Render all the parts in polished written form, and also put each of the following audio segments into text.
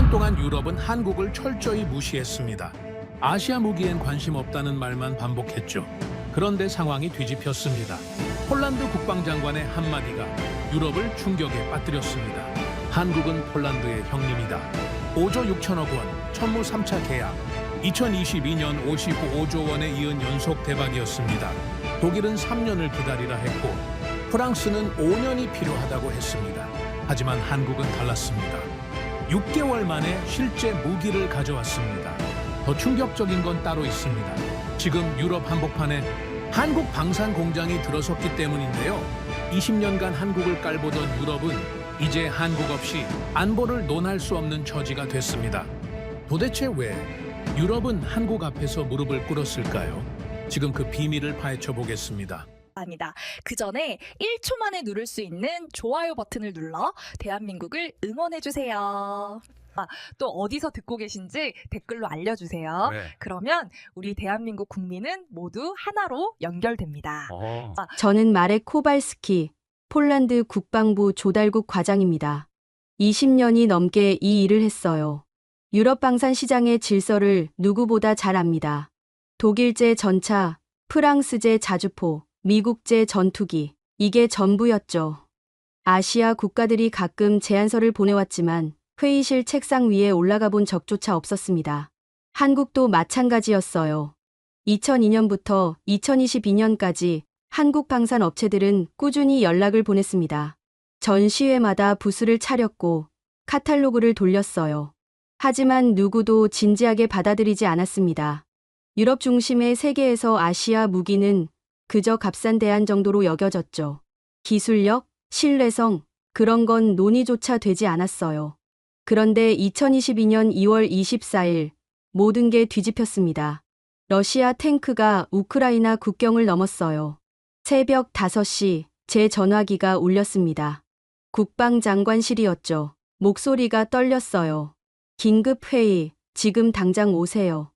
10년 동안 유럽은 한국을 철저히 무시했습니다. 아시아 무기엔 관심 없다는 말만 반복했죠. 그런데 상황이 뒤집혔습니다. 폴란드 국방장관의 한마디가 유럽을 충격에 빠뜨렸습니다. 한국은 폴란드의 형님이다. 5조 6천억 원, 천무 3차 계약. 2022년 55조 원에 이은 연속 대박이었습니다. 독일은 3년을 기다리라 했고 프랑스는 5년이 필요하다고 했습니다. 하지만 한국은 달랐습니다. 6개월 만에 실제 무기를 가져왔습니다. 더 충격적인 건 따로 있습니다. 지금 유럽 한복판에 한국 방산 공장이 들어섰기 때문인데요. 20년간 한국을 깔보던 유럽은 이제 한국 없이 안보를 논할 수 없는 처지가 됐습니다. 도대체 왜 유럽은 한국 앞에서 무릎을 꿇었을까요? 지금 그 비밀을 파헤쳐 보겠습니다. 아니다. 그 전에 1초 만에 누를 수 있는 좋아요 버튼을 눌러 대한민국을 응원해주세요. 또 어디서 듣고 계신지 댓글로 알려주세요. 네. 그러면 우리 대한민국 국민은 모두 하나로 연결됩니다. 저는 마렉 코발스키, 폴란드 국방부 조달국 과장입니다. 20년이 넘게 이 일을 했어요. 유럽 방산 시장의 질서를 누구보다 잘 압니다. 독일제 전차, 프랑스제 자주포, 미국제 전투기, 이게 전부였죠. 아시아 국가들이 가끔 제안서를 보내왔지만 회의실 책상 위에 올라가 본 적조차 없었습니다. 한국도 마찬가지였어요. 2002년부터 2022년까지 한국 방산 업체들은 꾸준히 연락을 보냈습니다. 전시회마다 부스를 차렸고 카탈로그를 돌렸어요. 하지만 누구도 진지하게 받아들이지 않았습니다. 유럽 중심의 세계에서 아시아 무기는 그저 값싼 대안 정도로 여겨졌죠. 기술력, 신뢰성, 그런 건 논의조차 되지 않았어요. 그런데 2022년 2월 24일 모든 게 뒤집혔습니다. 러시아 탱크가 우크라이나 국경을 넘었어요. 새벽 5시 제 전화기가 울렸습니다. 국방장관실이었죠. 목소리가 떨렸어요. 긴급 회의, 지금 당장 오세요.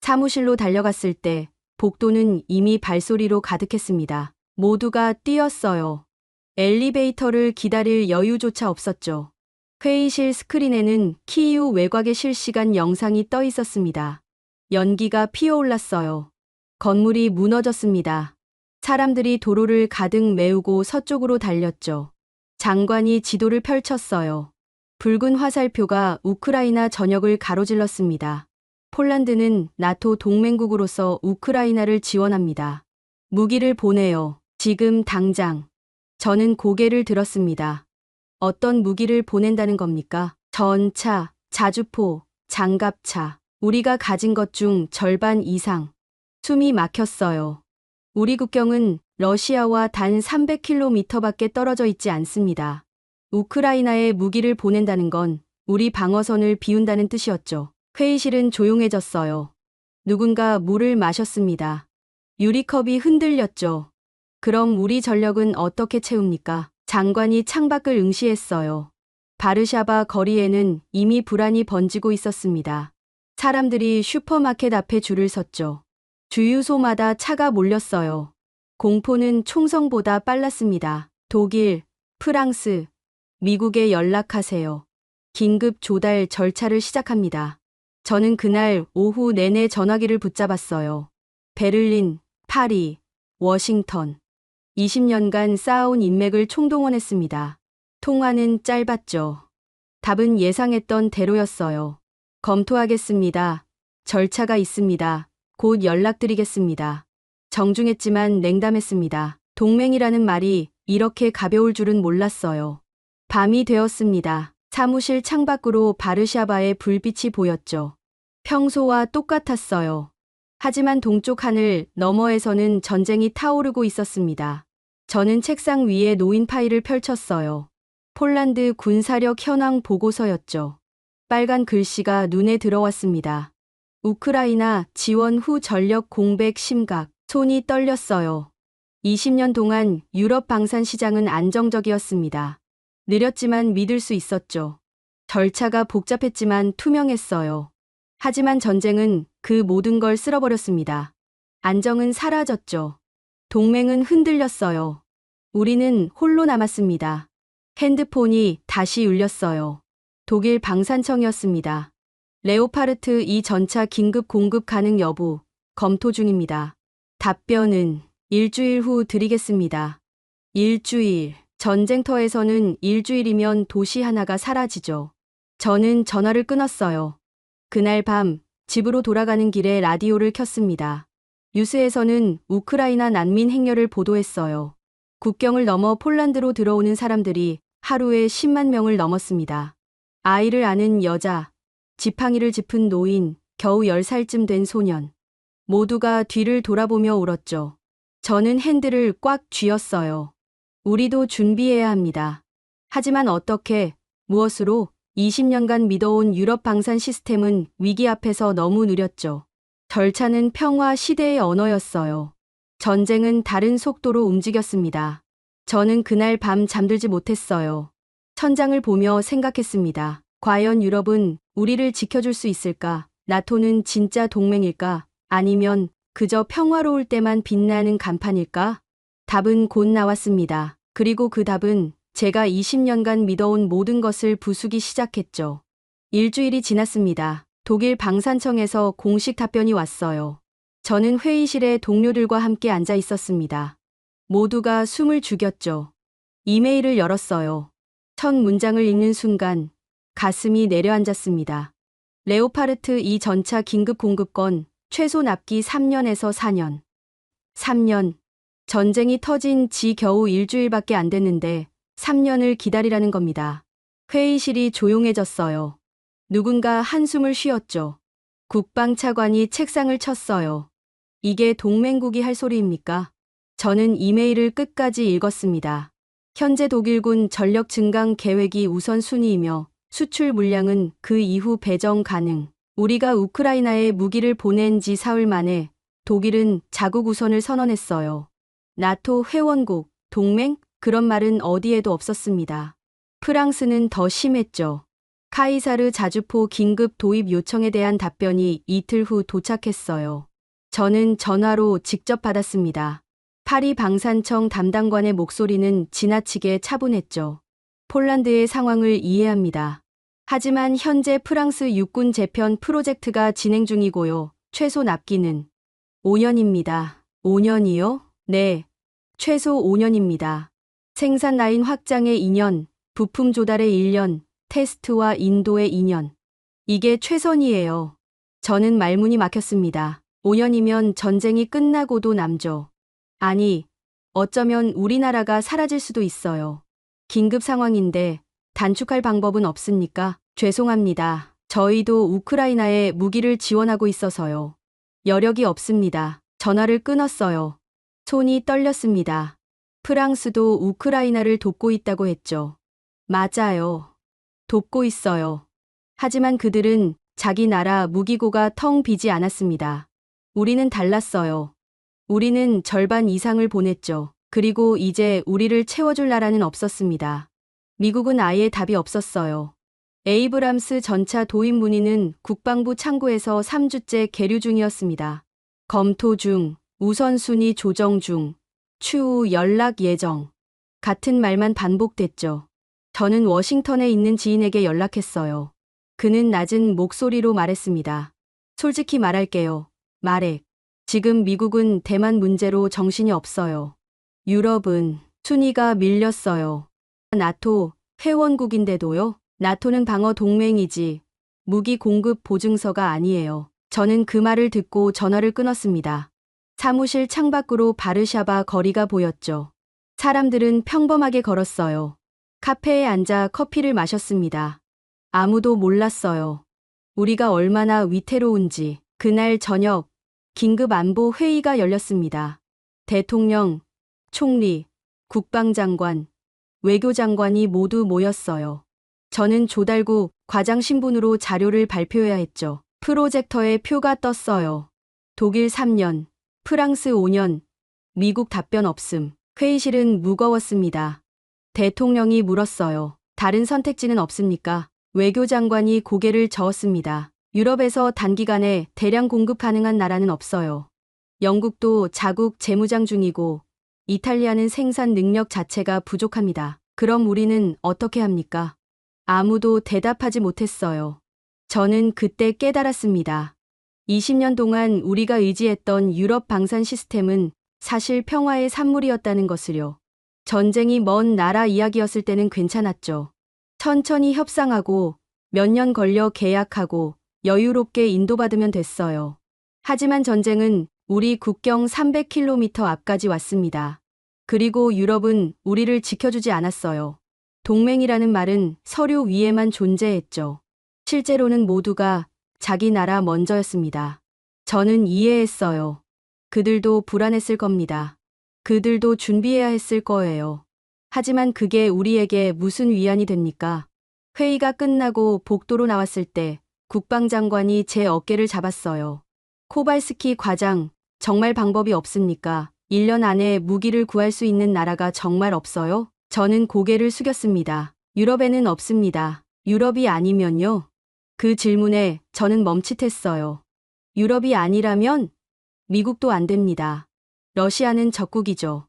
사무실로 달려갔을 때 복도는 이미 발소리로 가득했습니다. 모두가 뛰었어요. 엘리베이터를 기다릴 여유조차 없었죠. 회의실 스크린에는 키이우 외곽의 실시간 영상이 떠 있었습니다. 연기가 피어올랐어요. 건물이 무너졌습니다. 사람들이 도로를 가득 메우고 서쪽으로 달렸죠. 장관이 지도를 펼쳤어요. 붉은 화살표가 우크라이나 전역을 가로질렀습니다. 폴란드는 나토 동맹국으로서 우크라이나를 지원합니다. 무기를 보내요. 지금 당장. 저는 고개를 들었습니다. 어떤 무기를 보낸다는 겁니까? 전차, 자주포, 장갑차. 우리가 가진 것 중 절반 이상. 숨이 막혔어요. 우리 국경은 러시아와 단 300km밖에 떨어져 있지 않습니다. 우크라이나에 무기를 보낸다는 건 우리 방어선을 비운다는 뜻이었죠. 회의실은 조용해졌어요. 누군가 물을 마셨습니다. 유리컵이 흔들렸죠. 그럼 우리 전력은 어떻게 채웁니까? 장관이 창밖을 응시했어요. 바르샤바 거리에는 이미 불안이 번지고 있었습니다. 사람들이 슈퍼마켓 앞에 줄을 섰죠. 주유소마다 차가 몰렸어요. 공포는 총성보다 빨랐습니다. 독일, 프랑스, 미국에 연락하세요. 긴급 조달 절차를 시작합니다. 저는 그날 오후 내내 전화기를 붙잡았어요. 베를린, 파리, 워싱턴. 20년간 쌓아온 인맥을 총동원했습니다. 통화는 짧았죠. 답은 예상했던 대로였어요. 검토하겠습니다. 절차가 있습니다. 곧 연락드리겠습니다. 정중했지만 냉담했습니다. 동맹이라는 말이 이렇게 가벼울 줄은 몰랐어요. 밤이 되었습니다. 사무실 창밖으로 바르샤바의 불빛이 보였죠. 평소와 똑같았어요. 하지만 동쪽 하늘 너머에서는 전쟁이 타오르고 있었습니다. 저는 책상 위에 놓인 파일을 펼쳤어요. 폴란드 군사력 현황 보고서였죠. 빨간 글씨가 눈에 들어왔습니다. 우크라이나 지원 후 전력 공백 심각. 손이 떨렸어요. 20년 동안 유럽 방산 시장은 안정적이었습니다. 느렸지만 믿을 수 있었죠. 절차가 복잡했지만 투명했어요. 하지만 전쟁은 그 모든 걸 쓸어버렸습니다. 안정은 사라졌죠. 동맹은 흔들렸어요. 우리는 홀로 남았습니다. 핸드폰이 다시 울렸어요. 독일 방산청이었습니다. 레오파르트 2 전차 긴급 공급 가능 여부 검토 중입니다. 답변은 일주일 후 드리겠습니다. 일주일. 전쟁터에서는 일주일이면 도시 하나가 사라지죠. 저는 전화를 끊었어요. 그날 밤 집으로 돌아가는 길에 라디오를 켰습니다. 뉴스에서는 우크라이나 난민 행렬을 보도했어요. 국경을 넘어 폴란드로 들어오는 사람들이 하루에 10만 명을 넘었습니다. 아이를 아는 여자, 지팡이를 짚은 노인, 겨우 10살쯤 된 소년. 모두가 뒤를 돌아보며 울었죠. 저는 핸들을 꽉 쥐었어요. 우리도 준비해야 합니다. 하지만 어떻게, 무엇으로 20년간 믿어온 유럽 방산 시스템은 위기 앞에서 너무 느렸죠. 절차는 평화 시대의 언어였어요. 전쟁은 다른 속도로 움직였습니다. 저는 그날 밤 잠들지 못했어요. 천장을 보며 생각했습니다. 과연 유럽은 우리를 지켜줄 수 있을까? 나토는 진짜 동맹일까? 아니면 그저 평화로울 때만 빛나는 간판일까? 답은 곧 나왔습니다. 그리고 그 답은 제가 20년간 믿어온 모든 것을 부수기 시작했죠. 일주일이 지났습니다. 독일 방산청에서 공식 답변이 왔어요. 저는 회의실에 동료들과 함께 앉아 있었습니다. 모두가 숨을 죽였죠. 이메일을 열었어요. 첫 문장을 읽는 순간 가슴이 내려앉았습니다. 레오파르트 2 전차 긴급 공급권 최소 납기 3년에서 4년. 3년. 전쟁이 터진 지 겨우 일주일밖에 안 됐는데 3년을 기다리라는 겁니다. 회의실이 조용해졌어요. 누군가 한숨을 쉬었죠. 국방차관이 책상을 쳤어요. 이게 동맹국이 할 소리입니까? 저는 이메일을 끝까지 읽었습니다. 현재 독일군 전력 증강 계획이 우선순위이며 수출 물량은 그 이후 배정 가능. 우리가 우크라이나에 무기를 보낸 지 사흘 만에 독일은 자국 우선을 선언했어요. 나토 회원국, 동맹? 그런 말은 어디에도 없었습니다. 프랑스는 더 심했죠. 카이사르 자주포 긴급 도입 요청에 대한 답변이 이틀 후 도착했어요. 저는 전화로 직접 받았습니다. 파리 방산청 담당관의 목소리는 지나치게 차분했죠. 폴란드의 상황을 이해합니다. 하지만 현재 프랑스 육군 재편 프로젝트가 진행 중이고요. 최소 납기는 5년입니다. 5년이요? 네. 최소 5년입니다. 생산 라인 확장에 2년, 부품 조달에 1년, 테스트와 인도에 2년. 이게 최선이에요. 저는 말문이 막혔습니다. 5년이면 전쟁이 끝나고도 남죠. 아니, 어쩌면 우리나라가 사라질 수도 있어요. 긴급 상황인데 단축할 방법은 없습니까? 죄송합니다. 저희도 우크라이나에 무기를 지원하고 있어서요. 여력이 없습니다. 전화를 끊었어요. 손이 떨렸습니다. 프랑스도 우크라이나를 돕고 있다고 했죠. 맞아요. 돕고 있어요. 하지만 그들은 자기 나라 무기고가 텅 비지 않았습니다. 우리는 달랐어요. 우리는 절반 이상을 보냈죠. 그리고 이제 우리를 채워줄 나라는 없었습니다. 미국은 아예 답이 없었어요. 에이브람스 전차 도입 문의는 국방부 창구에서 3주째 계류 중이었습니다. 검토 중, 우선순위 조정 중, 추후 연락 예정. 같은 말만 반복됐죠. 저는 워싱턴에 있는 지인에게 연락했어요. 그는 낮은 목소리로 말했습니다. 솔직히 말할게요. 마렉. 지금 미국은 대만 문제로 정신이 없어요. 유럽은 순위가 밀렸어요. 나토 회원국인데도요. 나토는 방어 동맹이지 무기 공급 보증서가 아니에요. 저는 그 말을 듣고 전화를 끊었습니다. 사무실 창밖으로 바르샤바 거리가 보였죠. 사람들은 평범하게 걸었어요. 카페에 앉아 커피를 마셨습니다. 아무도 몰랐어요. 우리가 얼마나 위태로운지. 그날 저녁 긴급 안보 회의가 열렸습니다. 대통령, 총리, 국방장관, 외교장관이 모두 모였어요. 저는 조달국 과장 신분으로 자료를 발표해야 했죠. 프로젝터에 표가 떴어요. 독일 3년, 프랑스 5년, 미국 답변 없음. 회의실은 무거웠습니다. 대통령이 물었어요. 다른 선택지는 없습니까? 외교장관이 고개를 저었습니다. 유럽에서 단기간에 대량 공급 가능한 나라는 없어요. 영국도 자국 재무장 중이고 이탈리아는 생산 능력 자체가 부족합니다. 그럼 우리는 어떻게 합니까? 아무도 대답하지 못했어요. 저는 그때 깨달았습니다. 20년 동안 우리가 의지했던 유럽 방산 시스템은 사실 평화의 산물이었다는 것을요. 전쟁이 먼 나라 이야기였을 때는 괜찮았죠. 천천히 협상하고 몇 년 걸려 계약하고 여유롭게 인도받으면 됐어요. 하지만 전쟁은 우리 국경 300km 앞까지 왔습니다. 그리고 유럽은 우리를 지켜주지 않았어요. 동맹이라는 말은 서류 위에만 존재했죠. 실제로는 모두가 자기 나라 먼저였습니다. 저는 이해했어요. 그들도 불안했을 겁니다. 그들도 준비해야 했을 거예요. 하지만 그게 우리에게 무슨 위안이 됩니까? 회의가 끝나고 복도로 나왔을 때 국방장관이 제 어깨를 잡았어요. 코발스키 과장, 정말 방법이 없습니까? 1년 안에 무기를 구할 수 있는 나라가 정말 없어요? 저는 고개를 숙였습니다. 유럽에는 없습니다. 유럽이 아니면요? 그 질문에 저는 멈칫했어요. 유럽이 아니라면 미국도 안 됩니다. 러시아는 적국이죠.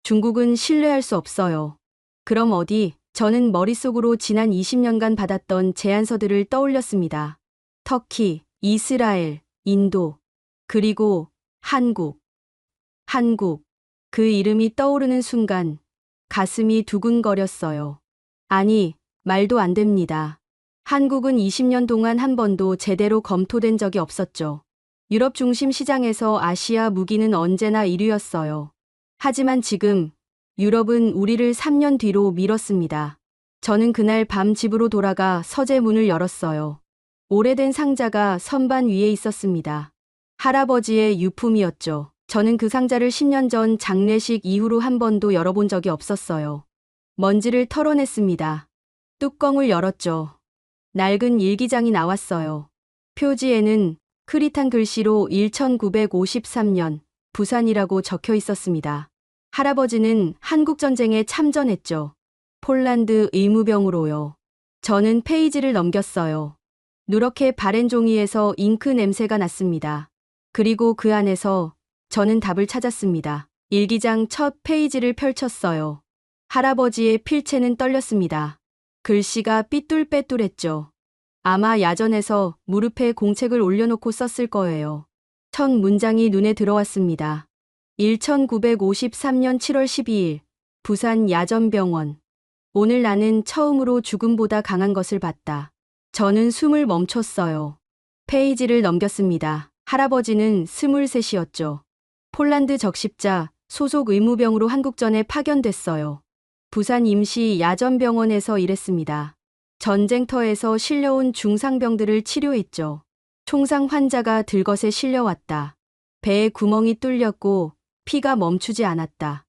중국은 신뢰할 수 없어요. 그럼 어디? 저는 머릿속으로 지난 20년간 받았던 제안서들을 떠올렸습니다. 터키, 이스라엘, 인도, 그리고 한국. 한국. 그 이름이 떠오르는 순간 가슴이 두근거렸어요. 아니, 말도 안 됩니다. 한국은 20년 동안 한 번도 제대로 검토된 적이 없었죠. 유럽 중심 시장에서 아시아 무기는 언제나 1위였어요. 하지만 지금 유럽은 우리를 3년 뒤로 미뤘습니다. 저는 그날 밤 집으로 돌아가 서재 문을 열었어요. 오래된 상자가 선반 위에 있었습니다. 할아버지의 유품이었죠. 저는 그 상자를 10년 전 장례식 이후로 한 번도 열어본 적이 없었어요. 먼지를 털어냈습니다. 뚜껑을 열었죠. 낡은 일기장이 나왔어요. 표지에는 흐릿한 글씨로 1953년 부산이라고 적혀 있었습니다. 할아버지는 한국전쟁에 참전했죠. 폴란드 의무병으로요. 저는 페이지를 넘겼어요. 누렇게 바랜 종이에서 잉크 냄새가 났습니다. 그리고 그 안에서 저는 답을 찾았습니다. 일기장 첫 페이지를 펼쳤어요. 할아버지의 필체는 떨렸습니다. 글씨가 삐뚤빼뚤했죠. 아마 야전에서 무릎에 공책을 올려놓고 썼을 거예요. 첫 문장이 눈에 들어왔습니다. 1953년 7월 12일 부산 야전병원. 오늘 나는 처음으로 죽음보다 강한 것을 봤다. 저는 숨을 멈췄어요. 페이지를 넘겼습니다. 할아버지는 23이었죠. 폴란드 적십자 소속 의무병으로 한국전에 파견됐어요. 부산 임시 야전병원에서 일했습니다. 전쟁터에서 실려온 중상병들을 치료했죠. 총상 환자가 들것에 실려왔다. 배에 구멍이 뚫렸고 피가 멈추지 않았다.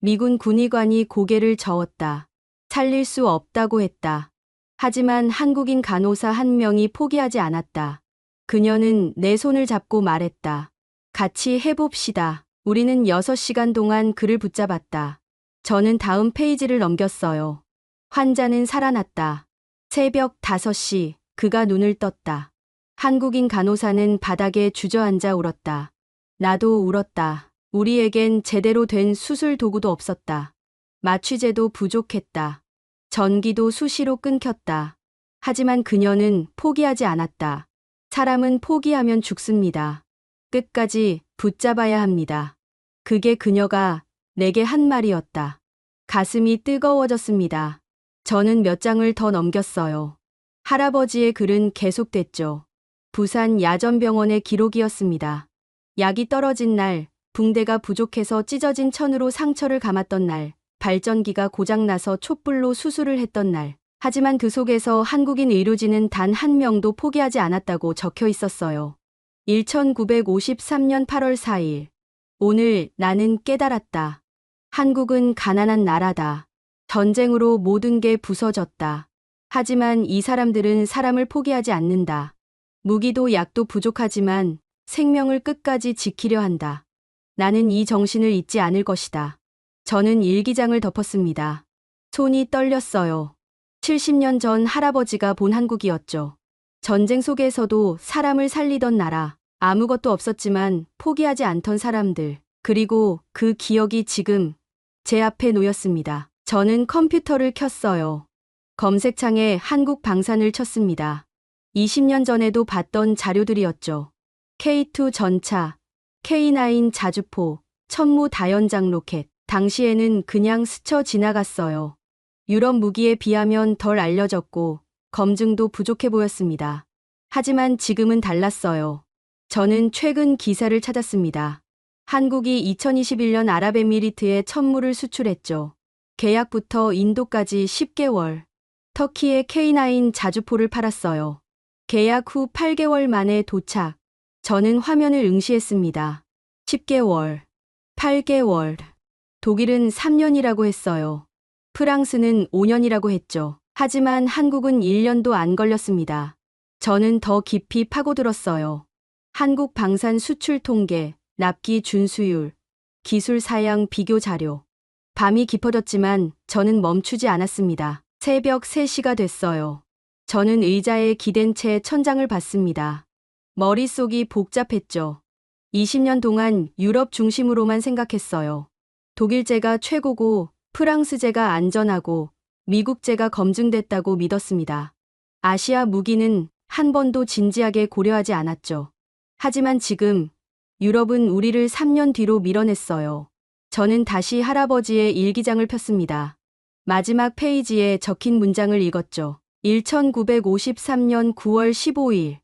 미군 군의관이 고개를 저었다. 살릴 수 없다고 했다. 하지만 한국인 간호사 한 명이 포기하지 않았다. 그녀는 내 손을 잡고 말했다. 같이 해봅시다. 우리는 6시간 동안 그를 붙잡았다. 저는 다음 페이지를 넘겼어요. 환자는 살아났다. 새벽 5시 그가 눈을 떴다. 한국인 간호사는 바닥에 주저앉아 울었다. 나도 울었다. 우리에겐 제대로 된 수술 도구도 없었다. 마취제도 부족했다. 전기도 수시로 끊겼다. 하지만 그녀는 포기하지 않았다. 사람은 포기하면 죽습니다. 끝까지 붙잡아야 합니다. 그게 그녀가 내게 한 말이었다. 가슴이 뜨거워졌습니다. 저는 몇 장을 더 넘겼어요. 할아버지의 글은 계속됐죠. 부산 야전병원의 기록이었습니다. 약이 떨어진 날, 붕대가 부족해서 찢어진 천으로 상처를 감았던 날, 발전기가 고장나서 촛불로 수술을 했던 날. 하지만 그 속에서 한국인 의료진은 단 한 명도 포기하지 않았다고 적혀 있었어요. 1953년 8월 4일. 오늘 나는 깨달았다. 한국은 가난한 나라다. 전쟁으로 모든 게 부서졌다. 하지만 이 사람들은 사람을 포기하지 않는다. 무기도 약도 부족하지만 생명을 끝까지 지키려 한다. 나는 이 정신을 잊지 않을 것이다. 저는 일기장을 덮었습니다. 손이 떨렸어요. 70년 전 할아버지가 본 한국이었죠. 전쟁 속에서도 사람을 살리던 나라. 아무것도 없었지만 포기하지 않던 사람들. 그리고 그 기억이 지금 제 앞에 놓였습니다. 저는 컴퓨터를 켰어요. 검색창에 한국 방산을 쳤습니다. 20년 전에도 봤던 자료들이었죠. K2 전차, K9 자주포, 천무 다연장 로켓. 당시에는 그냥 스쳐 지나갔어요. 유럽 무기에 비하면 덜 알려졌고 검증도 부족해 보였습니다. 하지만 지금은 달랐어요. 저는 최근 기사를 찾았습니다. 한국이 2021년 아랍에미리트에 천무를 수출했죠. 계약부터 인도까지 10개월. 터키에 K9 자주포를 팔았어요. 계약 후 8개월 만에 도착. 저는 화면을 응시했습니다. 10개월, 8개월. 독일은 3년이라고 했어요. 프랑스는 5년이라고 했죠. 하지만 한국은 1년도 안 걸렸습니다. 저는 더 깊이 파고들었어요. 한국 방산 수출 통계, 납기 준수율, 기술 사양 비교 자료. 밤이 깊어졌지만 저는 멈추지 않았습니다. 새벽 3시가 됐어요. 저는 의자에 기댄 채 천장을 봤습니다. 머릿속이 복잡했죠. 20년 동안 유럽 중심으로만 생각했어요. 독일제가 최고고 프랑스제가 안전하고 미국제가 검증됐다고 믿었습니다. 아시아 무기는 한 번도 진지하게 고려하지 않았죠. 하지만 지금 유럽은 우리를 3년 뒤로 밀어냈어요. 저는 다시 할아버지의 일기장을 폈습니다. 마지막 페이지에 적힌 문장을 읽었죠. 1953년 9월 15일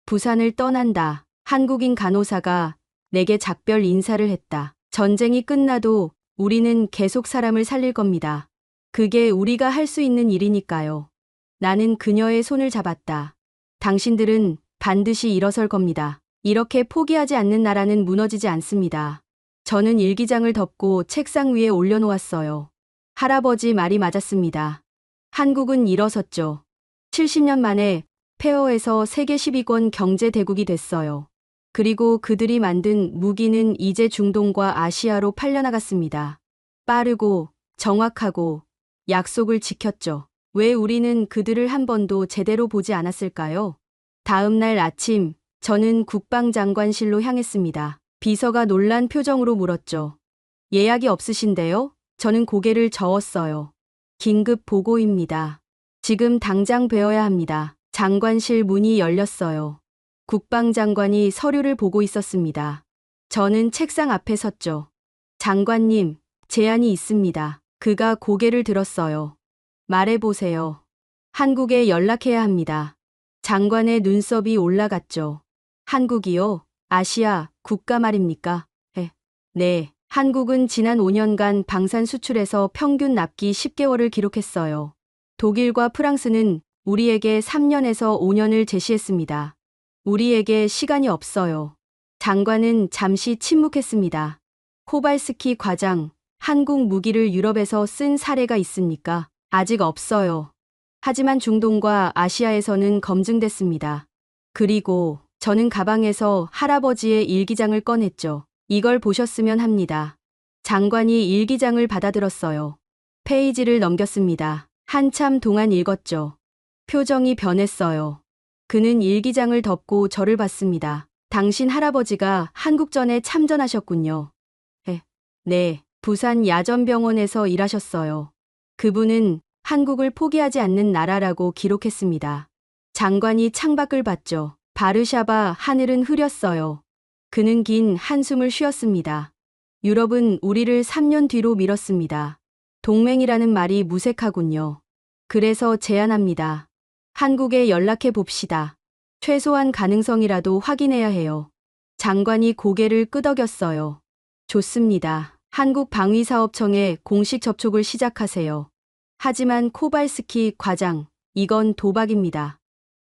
부산을 떠난다. 한국인 간호사가 내게 작별 인사를 했다. 전쟁이 끝나도 우리는 계속 사람을 살릴 겁니다. 그게 우리가 할 수 있는 일이니까요. 나는 그녀의 손을 잡았다. 당신들은 반드시 일어설 겁니다. 이렇게 포기하지 않는 나라는 무너지지 않습니다. 저는 일기장을 덮고 책상 위에 올려놓았어요. 할아버지 말이 맞았습니다. 한국은 일어섰죠. 70년 만에 폐허에서 세계 10위권 경제 대국이 됐어요. 그리고 그들이 만든 무기는 이제 중동과 아시아로 팔려나갔습니다. 빠르고 정확하고 약속을 지켰죠. 왜 우리는 그들을 한 번도 제대로 보지 않았을까요? 다음 날 아침 저는 국방장관실로 향했습니다. 비서가 놀란 표정으로 물었죠. 예약이 없으신데요? 저는 고개를 저었어요. 긴급 보고입니다. 지금 당장 뵈어야 합니다. 장관실 문이 열렸어요. 국방장관이 서류를 보고 있었습니다. 저는 책상 앞에 섰죠. 장관님, 제안이 있습니다. 그가 고개를 들었어요. 말해보세요. 한국에 연락해야 합니다. 장관의 눈썹이 올라갔죠. 한국이요? 아시아 국가 말입니까? 네. 한국은 지난 5년간 방산 수출에서 평균 납기 10개월을 기록했어요. 독일과 프랑스는 우리에게 3년에서 5년을 제시했습니다. 우리에게 시간이 없어요. 장관은 잠시 침묵했습니다. 코발스키 과장, 한국 무기를 유럽에서 쓴 사례가 있습니까? 아직 없어요. 하지만 중동과 아시아에서는 검증됐습니다. 그리고 저는 가방에서 할아버지의 일기장을 꺼냈죠. 이걸 보셨으면 합니다. 장관이 일기장을 받아들었어요. 페이지를 넘겼습니다. 한참 동안 읽었죠. 표정이 변했어요. 그는 일기장을 덮고 저를 봤습니다. 당신 할아버지가 한국전에 참전하셨군요. 네, 부산 야전병원에서 일하셨어요. 그분은 한국을 포기하지 않는 나라라고 기록했습니다. 장관이 창밖을 봤죠. 바르샤바 하늘은 흐렸어요. 그는 긴 한숨을 쉬었습니다. 유럽은 우리를 3년 뒤로 밀었습니다. 동맹이라는 말이 무색하군요. 그래서 제안합니다. 한국에 연락해 봅시다. 최소한 가능성이라도 확인해야 해요. 장관이 고개를 끄덕였어요. 좋습니다. 한국방위사업청에 공식 접촉을 시작하세요. 하지만 코발스키 과장, 이건 도박입니다.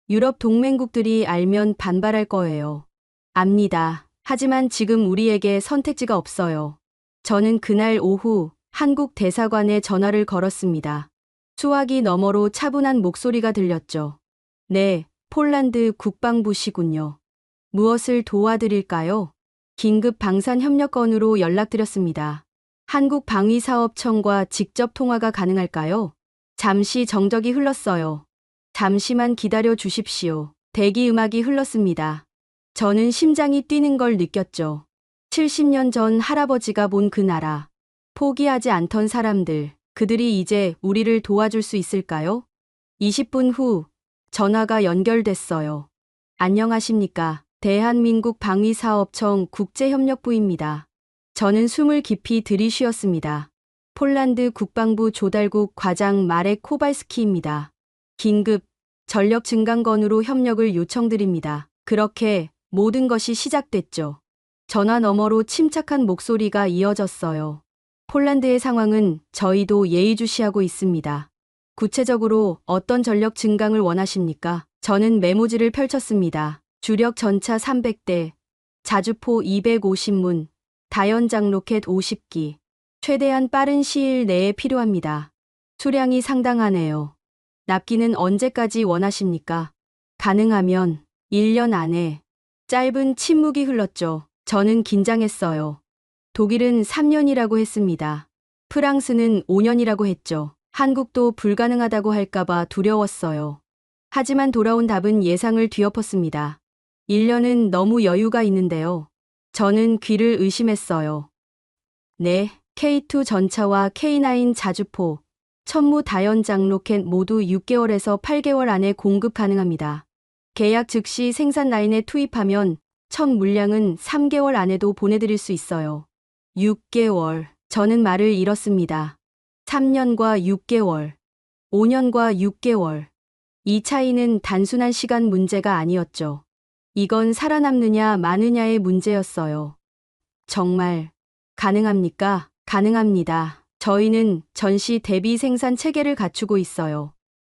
유럽 동맹국들이 알면 반발할 거예요. 압니다. 하지만 지금 우리에게 선택지가 없어요. 저는 그날 오후 한국 대사관에 전화를 걸었습니다. 수화기 너머로 차분한 목소리가 들렸죠. 네, 폴란드 국방부시군요. 무엇을 도와드릴까요? 긴급 방산협력건으로 연락드렸습니다. 한국방위사업청과 직접 통화가 가능할까요? 잠시 정적이 흘렀어요. 잠시만 기다려 주십시오. 대기 음악이 흘렀습니다. 저는 심장이 뛰는 걸 느꼈죠. 70년 전 할아버지가 본 그 나라. 포기하지 않던 사람들. 그들이 이제 우리를 도와줄 수 있을까요? 20분 후 전화가 연결됐어요. 안녕하십니까. 대한민국 방위사업청 국제협력부입니다. 저는 숨을 깊이 들이쉬었습니다. 폴란드 국방부 조달국 과장 마렉 코발스키입니다. 긴급 전력 증강건으로 협력을 요청드립니다. 그렇게 모든 것이 시작됐죠. 전화 너머로 침착한 목소리가 이어졌어요. 폴란드의 상황은 저희도 예의주시하고 있습니다. 구체적으로 어떤 전력 증강을 원하십니까? 저는 메모지를 펼쳤습니다. 주력 전차 300대, 자주포 250문, 다연장 로켓 50기. 최대한 빠른 시일 내에 필요합니다. 수량이 상당하네요. 납기는 언제까지 원하십니까? 가능하면 1년 안에. 짧은 침묵이 흘렀죠. 저는 긴장했어요. 독일은 3년이라고 했습니다. 프랑스는 5년이라고 했죠. 한국도 불가능하다고 할까봐 두려웠어요. 하지만 돌아온 답은 예상을 뒤엎었습니다. 1년은 너무 여유가 있는데요. 저는 귀를 의심했어요. 네, K2 전차와 K9 자주포, 천무 다연장 로켓 모두 6개월에서 8개월 안에 공급 가능합니다. 계약 즉시 생산 라인에 투입하면 첫 물량은 3개월 안에도 보내드릴 수 있어요. 6개월. 저는 말을 잃었습니다. 3년과 6개월, 5년과 6개월. 이 차이는 단순한 시간 문제가 아니었죠. 이건 살아남느냐 마느냐의 문제였어요. 정말 가능합니까? 가능합니다. 저희는 전시 대비 생산 체계를 갖추고 있어요.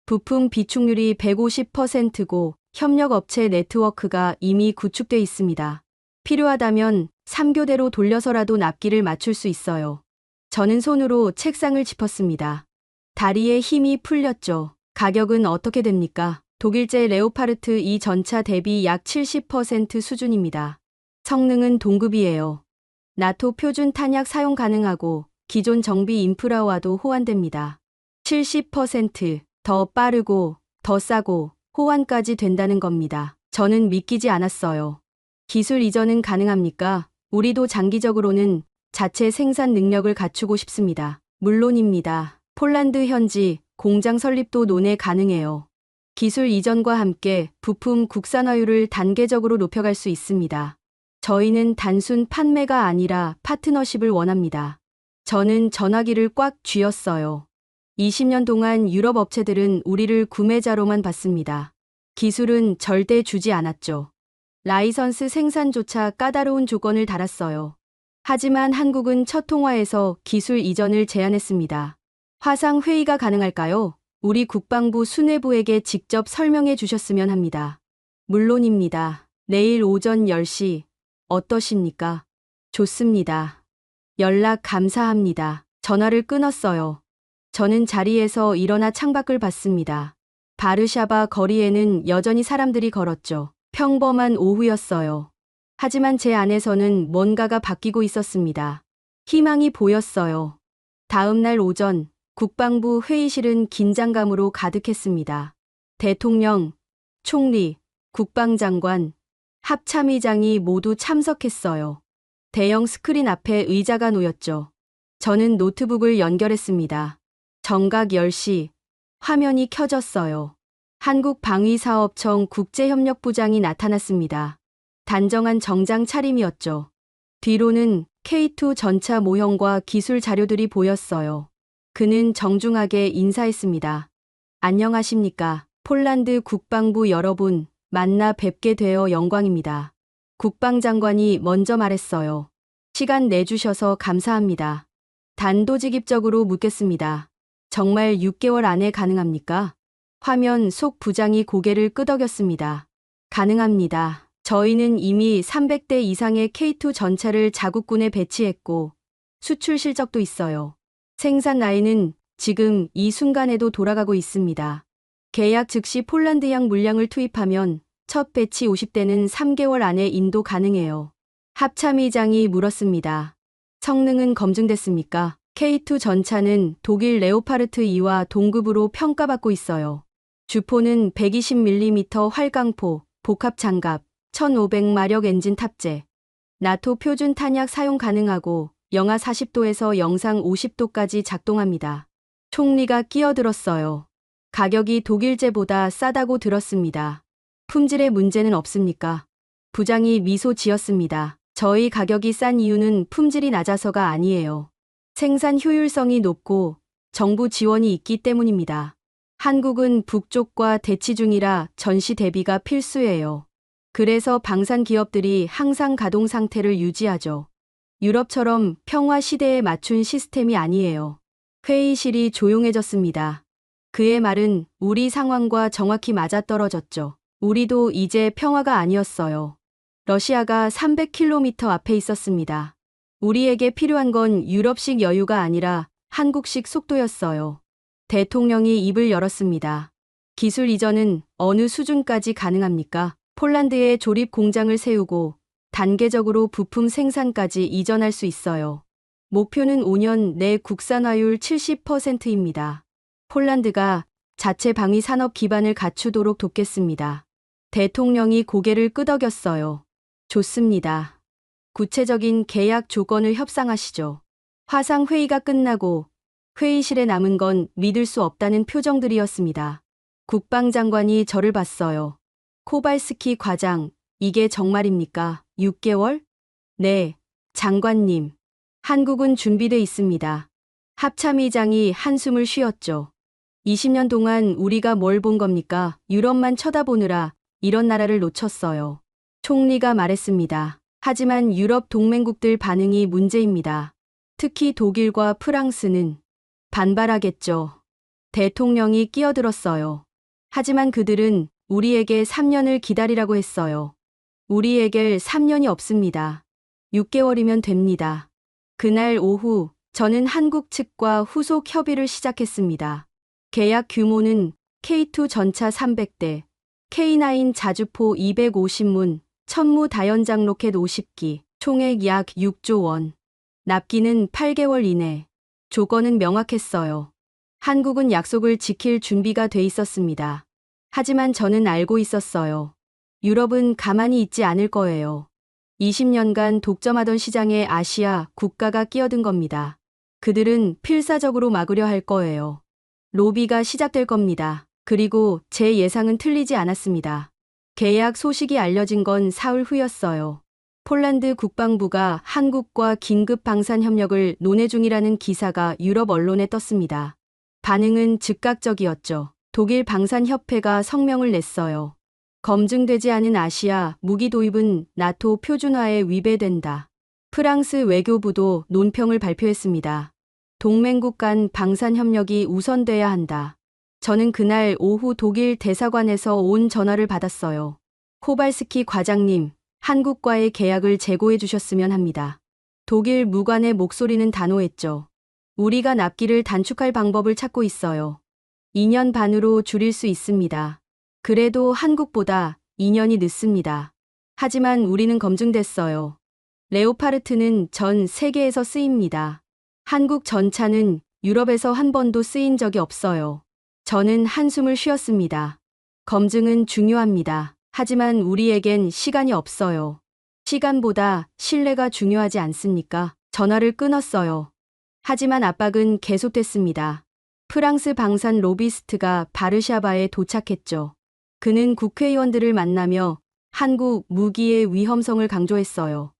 부품 비축률이 150%고 협력업체 네트워크가 이미 구축돼 있습니다. 필요하다면 3교대로 돌려서라도 납기를 맞출 수 있어요. 저는 손으로 책상을 짚었습니다. 다리에 힘이 풀렸죠. 가격은 어떻게 됩니까? 독일제 레오파르트 2 전차 대비 약 70% 수준입니다. 성능은 동급이에요. 나토 표준 탄약 사용 가능하고 기존 정비 인프라와도 호환됩니다. 70%더 빠르고 더 싸고 호환까지 된다는 겁니다. 저는 믿기지 않았어요. 기술 이전은 가능합니까? 우리도 장기적으로는 자체 생산 능력을 갖추고 싶습니다. 물론입니다. 폴란드 현지 공장 설립도 논의 가능해요. 기술 이전과 함께 부품 국산화율을 단계적으로 높여갈 수 있습니다. 저희는 단순 판매가 아니라 파트너십을 원합니다. 저는 전화기를 꽉 쥐었어요. 20년 동안 유럽 업체들은 우리를 구매자로만 봤습니다. 기술은 절대 주지 않았죠. 라이선스 생산조차 까다로운 조건을 달았어요. 하지만 한국은 첫 통화에서 기술 이전을 제안했습니다. 화상 회의가 가능할까요? 우리 국방부 수뇌부에게 직접 설명해 주셨으면 합니다. 물론입니다. 내일 오전 10시 어떠십니까? 좋습니다. 연락 감사합니다. 전화를 끊었어요. 저는 자리에서 일어나 창밖을 봤습니다. 바르샤바 거리에는 여전히 사람들이 걸었죠. 평범한 오후였어요. 하지만 제 안에서는 뭔가가 바뀌고 있었습니다. 희망이 보였어요. 다음 날 오전 국방부 회의실은 긴장감으로 가득했습니다. 대통령, 총리, 국방장관, 합참의장이 모두 참석했어요. 대형 스크린 앞에 의자가 놓였죠. 저는 노트북을 연결했습니다. 정각 10시, 화면이 켜졌어요. 한국방위사업청 국제협력부장이 나타났습니다. 단정한 정장 차림이었죠. 뒤로는 K2 전차 모형과 기술 자료들이 보였어요. 그는 정중하게 인사했습니다. 안녕하십니까. 폴란드 국방부 여러분, 만나 뵙게 되어 영광입니다. 국방장관이 먼저 말했어요. 시간 내주셔서 감사합니다. 단도직입적으로 묻겠습니다. 정말 6개월 안에 가능합니까? 화면 속 부장이 고개를 끄덕였습니다. 가능합니다. 저희는 이미 300대 이상의 K2 전차를 자국군에 배치했고 수출 실적도 있어요. 생산 라인은 지금 이 순간에도 돌아가고 있습니다. 계약 즉시 폴란드양 물량을 투입하면 첫 배치 50대는 3개월 안에 인도 가능해요. 합참의장이 물었습니다. 성능은 검증됐습니까? K2 전차는 독일 레오파르트 2와 동급으로 평가받고 있어요. 주포는 120mm 활강포, 복합장갑, 1500마력 엔진 탑재. 나토 표준 탄약 사용 가능하고 영하 40도에서 영상 50도까지 작동합니다. 총리가 끼어들었어요. 가격이 독일제보다 싸다고 들었습니다. 품질에 문제는 없습니까? 부장이 미소 지었습니다. 저희 가격이 싼 이유는 품질이 낮아서가 아니에요. 생산 효율성이 높고 정부 지원이 있기 때문입니다. 한국은 북쪽과 대치 중이라 전시 대비가 필수예요. 그래서 방산 기업들이 항상 가동 상태를 유지하죠. 유럽처럼 평화 시대에 맞춘 시스템이 아니에요. 회의실이 조용해졌습니다. 그의 말은 우리 상황과 정확히 맞아떨어졌죠. 우리도 이제 평화가 아니었어요. 러시아가 300km 앞에 있었습니다. 우리에게 필요한 건 유럽식 여유가 아니라 한국식 속도였어요. 대통령이 입을 열었습니다. 기술 이전은 어느 수준까지 가능합니까? 폴란드에 조립 공장을 세우고 단계적으로 부품 생산까지 이전할 수 있어요. 목표는 5년 내 국산화율 70%입니다. 폴란드가 자체 방위 산업 기반을 갖추도록 돕겠습니다. 대통령이 고개를 끄덕였어요. 좋습니다. 구체적인 계약 조건을 협상하시죠. 화상 회의가 끝나고 회의실에 남은 건 믿을 수 없다는 표정들이었습니다. 국방장관이 저를 봤어요. 코발스키 과장, 이게 정말입니까? 6개월? 네, 장관님. 한국은 준비돼 있습니다. 합참의장이 한숨을 쉬었죠. 20년 동안 우리가 뭘 본 겁니까? 유럽만 쳐다보느라 이런 나라를 놓쳤어요. 총리가 말했습니다. 하지만 유럽 동맹국들 반응이 문제입니다. 특히 독일과 프랑스는 반발하겠죠. 대통령이 끼어들었어요. 하지만 그들은 우리에게 3년을 기다리라고 했어요. 우리에게 3년이 없습니다. 6개월이면 됩니다. 그날 오후 저는 한국 측과 후속 협의를 시작했습니다. 계약 규모는 K2 전차 300대, K9 자주포 250문, 천무 다연장 로켓 50기, 총액 약 6조 원. 납기는 8개월 이내. 조건은 명확했어요. 한국은 약속을 지킬 준비가 돼 있었습니다. 하지만 저는 알고 있었어요. 유럽은 가만히 있지 않을 거예요. 20년간 독점하던 시장에 아시아 국가가 끼어든 겁니다. 그들은 필사적으로 막으려 할 거예요. 로비가 시작될 겁니다. 그리고 제 예상은 틀리지 않았습니다. 계약 소식이 알려진 건 사흘 후였어요. 폴란드 국방부가 한국과 긴급 방산 협력을 논의 중이라는 기사가 유럽 언론에 떴습니다. 반응은 즉각적이었죠. 독일 방산협회가 성명을 냈어요. 검증되지 않은 아시아 무기 도입은 나토 표준화에 위배된다. 프랑스 외교부도 논평을 발표했습니다. 동맹국 간 방산협력이 우선돼야 한다. 저는 그날 오후 독일 대사관에서 온 전화를 받았어요. 코발스키 과장님, 한국과의 계약을 재고해 주셨으면 합니다. 독일 무관의 목소리는 단호했죠. 우리가 납기를 단축할 방법을 찾고 있어요. 2년 반으로 줄일 수 있습니다. 그래도 한국보다 2년이 늦습니다. 하지만 우리는 검증됐어요. 레오파르트는 전 세계에서 쓰입니다. 한국 전차는 유럽에서 한 번도 쓰인 적이 없어요. 저는 한숨을 쉬었습니다. 검증은 중요합니다. 하지만 우리에겐 시간이 없어요. 시간보다 신뢰가 중요하지 않습니까? 전화를 끊었어요. 하지만 압박은 계속됐습니다. 프랑스 방산 로비스트가 바르샤바에 도착했죠. 그는 국회의원들을 만나며 한국 무기의 위험성을 강조했어요.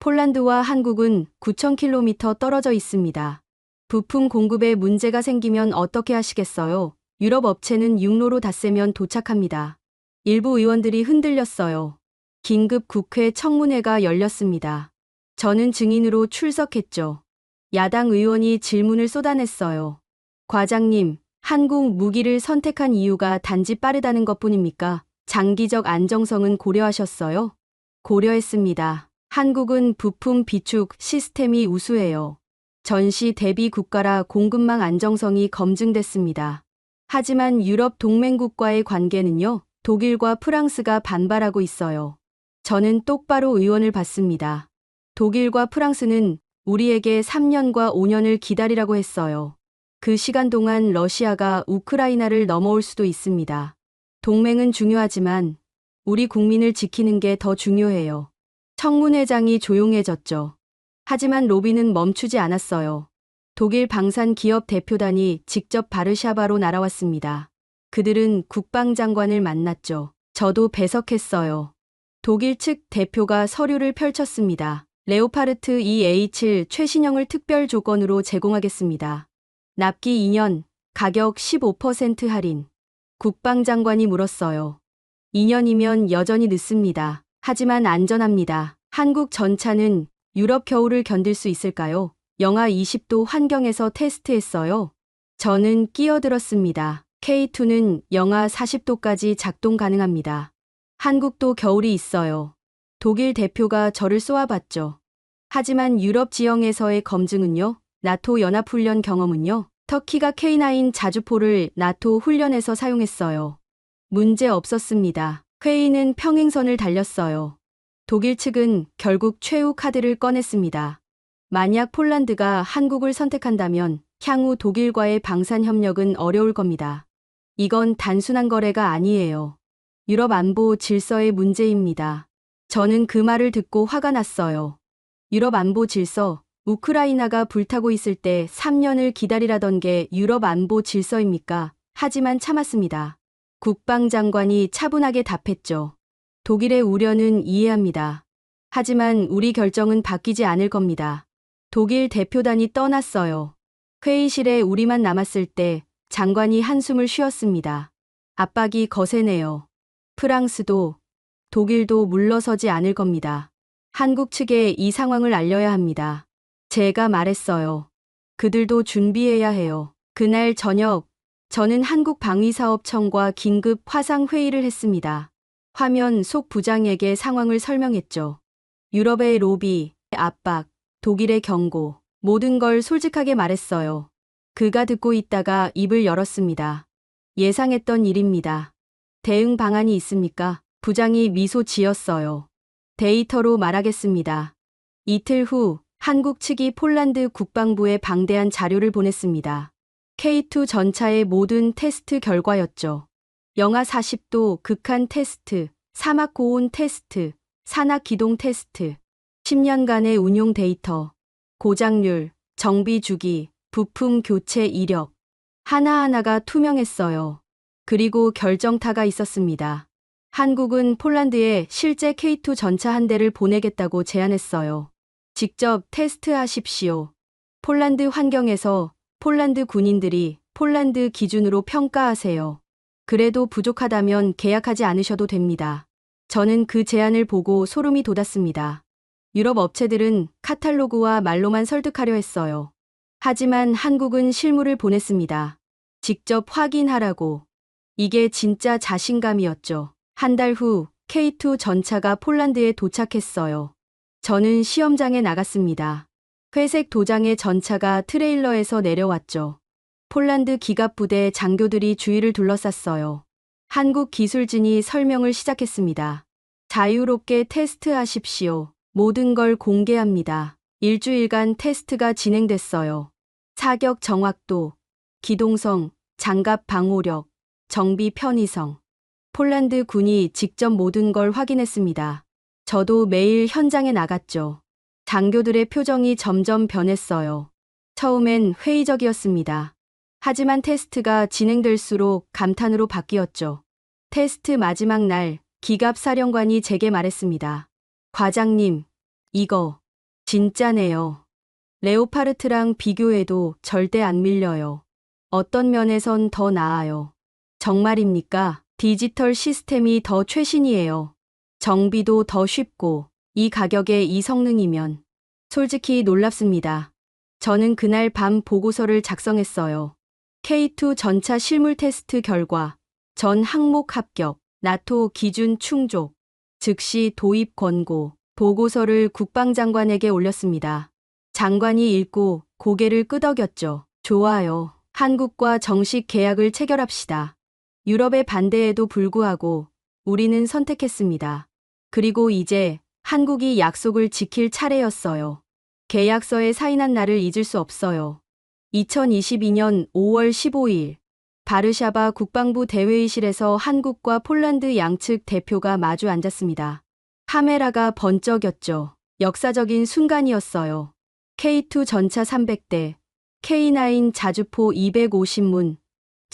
폴란드와 한국은 9,000km 떨어져 있습니다. 부품 공급에 문제가 생기면 어떻게 하시겠어요? 유럽 업체는 육로로 닷새면 도착합니다. 일부 의원들이 흔들렸어요. 긴급 국회 청문회가 열렸습니다. 저는 증인으로 출석했죠. 야당 의원이 질문을 쏟아냈어요. 과장님, 한국 무기를 선택한 이유가 단지 빠르다는 것뿐입니까? 장기적 안정성은 고려하셨어요? 고려했습니다. 한국은 부품 비축 시스템이 우수해요. 전시 대비 국가라 공급망 안정성이 검증됐습니다. 하지만 유럽 동맹국과의 관계는요, 독일과 프랑스가 반발하고 있어요. 저는 똑바로 의원을 받습니다. 독일과 프랑스는 우리에게 3년과 5년을 기다리라고 했어요. 그 시간 동안 러시아가 우크라이나를 넘어올 수도 있습니다. 동맹은 중요하지만 우리 국민을 지키는 게 더 중요해요. 청문회장이 조용해졌죠. 하지만 로비는 멈추지 않았어요. 독일 방산 기업 대표단이 직접 바르샤바로 날아왔습니다. 그들은 국방장관을 만났죠. 저도 배석했어요. 독일 측 대표가 서류를 펼쳤습니다. 레오파르트 2A7 최신형을 특별 조건으로 제공하겠습니다. 납기 2년, 가격 15% 할인. 국방장관이 물었어요. 2년이면 여전히 늦습니다. 하지만 안전합니다. 한국 전차는 유럽 겨울을 견딜 수 있을까요? 영하 20도 환경에서 테스트했어요. 저는 끼어들었습니다. K2는 영하 40도까지 작동 가능합니다. 한국도 겨울이 있어요. 독일 대표가 저를 쏘아봤죠. 하지만 유럽 지형에서의 검증은요? 나토 연합훈련 경험은요? 터키가 K9 자주포를 나토 훈련에서 사용했어요. 문제 없었습니다. 회의는 평행선을 달렸어요. 독일 측은 결국 최후 카드를 꺼냈습니다. 만약 폴란드가 한국을 선택한다면 향후 독일과의 방산 협력은 어려울 겁니다. 이건 단순한 거래가 아니에요. 유럽 안보 질서의 문제입니다. 저는 그 말을 듣고 화가 났어요. 유럽 안보 질서, 우크라이나가 불타고 있을 때 3년을 기다리라던 게 유럽 안보 질서입니까? 하지만 참았습니다. 국방장관이 차분하게 답했죠. 독일의 우려는 이해합니다. 하지만 우리 결정은 바뀌지 않을 겁니다. 독일 대표단이 떠났어요. 회의실에 우리만 남았을 때 장관이 한숨을 쉬었습니다. 압박이 거세네요. 프랑스도, 독일도 물러서지 않을 겁니다. 한국 측에 이 상황을 알려야 합니다. 제가 말했어요. 그들도 준비해야 해요. 그날 저녁, 저는 한국방위사업청과 긴급 화상회의를 했습니다. 화면 속 부장에게 상황을 설명했죠. 유럽의 로비, 압박, 독일의 경고, 모든 걸 솔직하게 말했어요. 그가 듣고 있다가 입을 열었습니다. 예상했던 일입니다. 대응 방안이 있습니까? 부장이 미소 지었어요. 데이터로 말하겠습니다. 이틀 후 한국 측이 폴란드 국방부에 방대한 자료를 보냈습니다. K2 전차의 모든 테스트 결과였죠. 영하 40도 극한 테스트, 사막 고온 테스트, 산악 기동 테스트, 10년간의 운용 데이터, 고장률, 정비 주기, 부품 교체 이력. 하나하나가 투명했어요. 그리고 결정타가 있었습니다. 한국은 폴란드에 실제 K2 전차 한 대를 보내겠다고 제안했어요. 직접 테스트하십시오. 폴란드 환경에서 폴란드 군인들이 폴란드 기준으로 평가하세요. 그래도 부족하다면 계약하지 않으셔도 됩니다. 저는 그 제안을 보고 소름이 돋았습니다. 유럽 업체들은 카탈로그와 말로만 설득하려 했어요. 하지만 한국은 실물을 보냈습니다. 직접 확인하라고. 이게 진짜 자신감이었죠. 한 달 후 K2 전차가 폴란드에 도착했어요. 저는 시험장에 나갔습니다. 회색 도장의 전차가 트레일러에서 내려왔죠. 폴란드 기갑부대 장교들이 주위를 둘러쌌어요. 한국 기술진이 설명을 시작했습니다. 자유롭게 테스트하십시오. 모든 걸 공개합니다. 일주일간 테스트가 진행됐어요. 사격 정확도, 기동성, 장갑 방호력, 정비 편의성. 폴란드 군이 직접 모든 걸 확인했습니다. 저도 매일 현장에 나갔죠. 장교들의 표정이 점점 변했어요. 처음엔 회의적이었습니다. 하지만 테스트가 진행될수록 감탄으로 바뀌었죠. 테스트 마지막 날, 기갑 사령관이 제게 말했습니다. 과장님, 이거 진짜네요. 레오파르트랑 비교해도 절대 안 밀려요. 어떤 면에선 더 나아요. 정말입니까? 디지털 시스템이 더 최신이에요. 정비도 더 쉽고 이 가격에 이 성능이면 솔직히 놀랍습니다. 저는 그날 밤 보고서를 작성했어요. K2 전차 실물 테스트 결과, 전 항목 합격, 나토 기준 충족, 즉시 도입 권고, 보고서를 국방장관에게 올렸습니다. 장관이 읽고 고개를 끄덕였죠. 좋아요. 한국과 정식 계약을 체결합시다. 유럽의 반대에도 불구하고 우리는 선택했습니다. 그리고 이제 한국이 약속을 지킬 차례였어요. 계약서에 사인한 날을 잊을 수 없어요. 2022년 5월 15일 바르샤바 국방부 대회의실에서 한국과 폴란드 양측 대표가 마주 앉았습니다. 카메라가 번쩍였죠. 역사적인 순간이었어요. K2 전차 300대, K9 자주포 250문,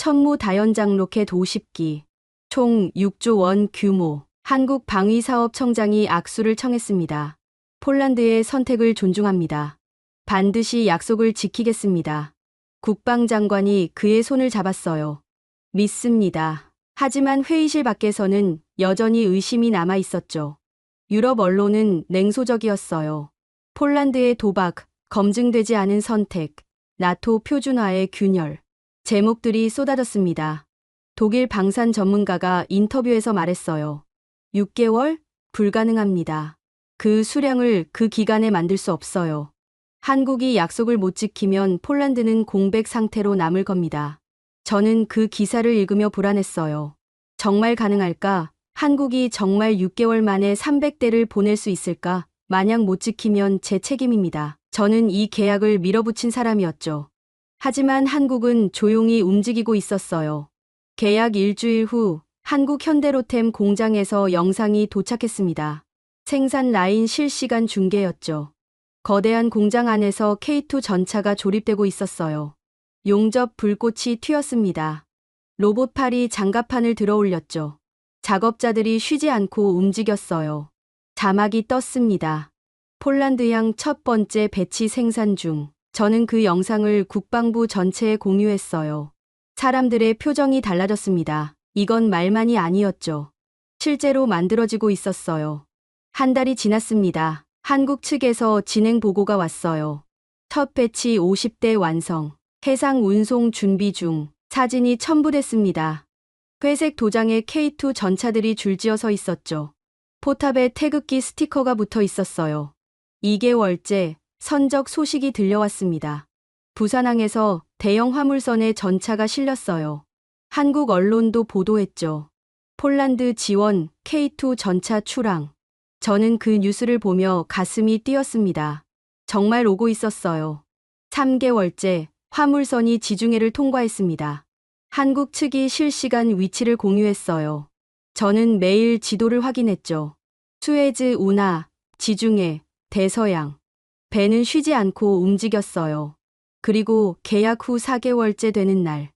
천무 다연장 로켓 50기, 총 6조 원 규모. 한국 방위사업청장이 악수를 청했습니다. 폴란드의 선택을 존중합니다. 반드시 약속을 지키겠습니다. 국방장관이 그의 손을 잡았어요. 믿습니다. 하지만 회의실 밖에서는 여전히 의심이 남아 있었죠. 유럽 언론은 냉소적이었어요. 폴란드의 도박, 검증되지 않은 선택, 나토 표준화의 균열. 제목들이 쏟아졌습니다. 독일 방산 전문가가 인터뷰에서 말했어요. 6개월? 불가능합니다. 그 수량을 그 기간에 만들 수 없어요. 한국이 약속을 못 지키면 폴란드는 공백 상태로 남을 겁니다. 저는 그 기사를 읽으며 불안했어요. 정말 가능할까? 한국이 정말 6개월 만에 300대를 보낼 수 있을까? 만약 못 지키면 제 책임입니다. 저는 이 계약을 밀어붙인 사람이었죠. 하지만 한국은 조용히 움직이고 있었어요. 계약 일주일 후 한국 현대로템 공장에서 영상이 도착했습니다. 생산 라인 실시간 중계였죠. 거대한 공장 안에서 K2 전차가 조립되고 있었어요. 용접 불꽃이 튀었습니다. 로봇팔이 장갑판을 들어 올렸죠. 작업자들이 쉬지 않고 움직였어요. 자막이 떴습니다. 폴란드향 첫 번째 배치 생산 중. 저는 그 영상을 국방부 전체에 공유했어요. 사람들의 표정이 달라졌습니다. 이건 말만이 아니었죠. 실제로 만들어지고 있었어요. 한 달이 지났습니다. 한국 측에서 진행 보고가 왔어요. 첫 배치 50대 완성. 해상 운송 준비 중. 사진이 첨부됐습니다. 회색 도장에 K2 전차들이 줄지어 서 있었죠. 포탑에 태극기 스티커가 붙어 있었어요. 2개월째 선적 소식이 들려왔습니다. 부산항에서 대형 화물선에 전차가 실렸어요. 한국 언론도 보도했죠. 폴란드 지원 K2 전차 출항. 저는 그 뉴스를 보며 가슴이 뛰었습니다. 정말 오고 있었어요. 3개월째 화물선이 지중해를 통과했습니다. 한국 측이 실시간 위치를 공유했어요. 저는 매일 지도를 확인했죠. 수에즈 운하, 지중해, 대서양. 배는 쉬지 않고 움직였어요. 그리고 계약 후 4개월째 되는 날.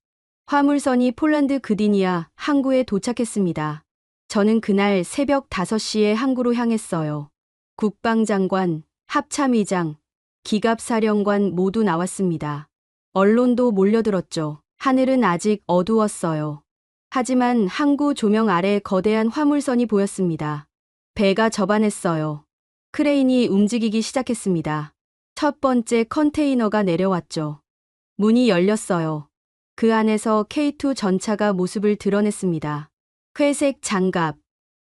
화물선이 폴란드 그디니아 항구에 도착했습니다. 저는 그날 새벽 5시에 항구로 향했어요. 국방장관, 합참의장, 기갑사령관 모두 나왔습니다. 언론도 몰려들었죠. 하늘은 아직 어두웠어요. 하지만 항구 조명 아래 거대한 화물선이 보였습니다. 배가 접안했어요. 크레인이 움직이기 시작했습니다. 첫 번째 컨테이너가 내려왔죠. 문이 열렸어요. 그 안에서 K2 전차가 모습을 드러냈습니다. 회색 장갑,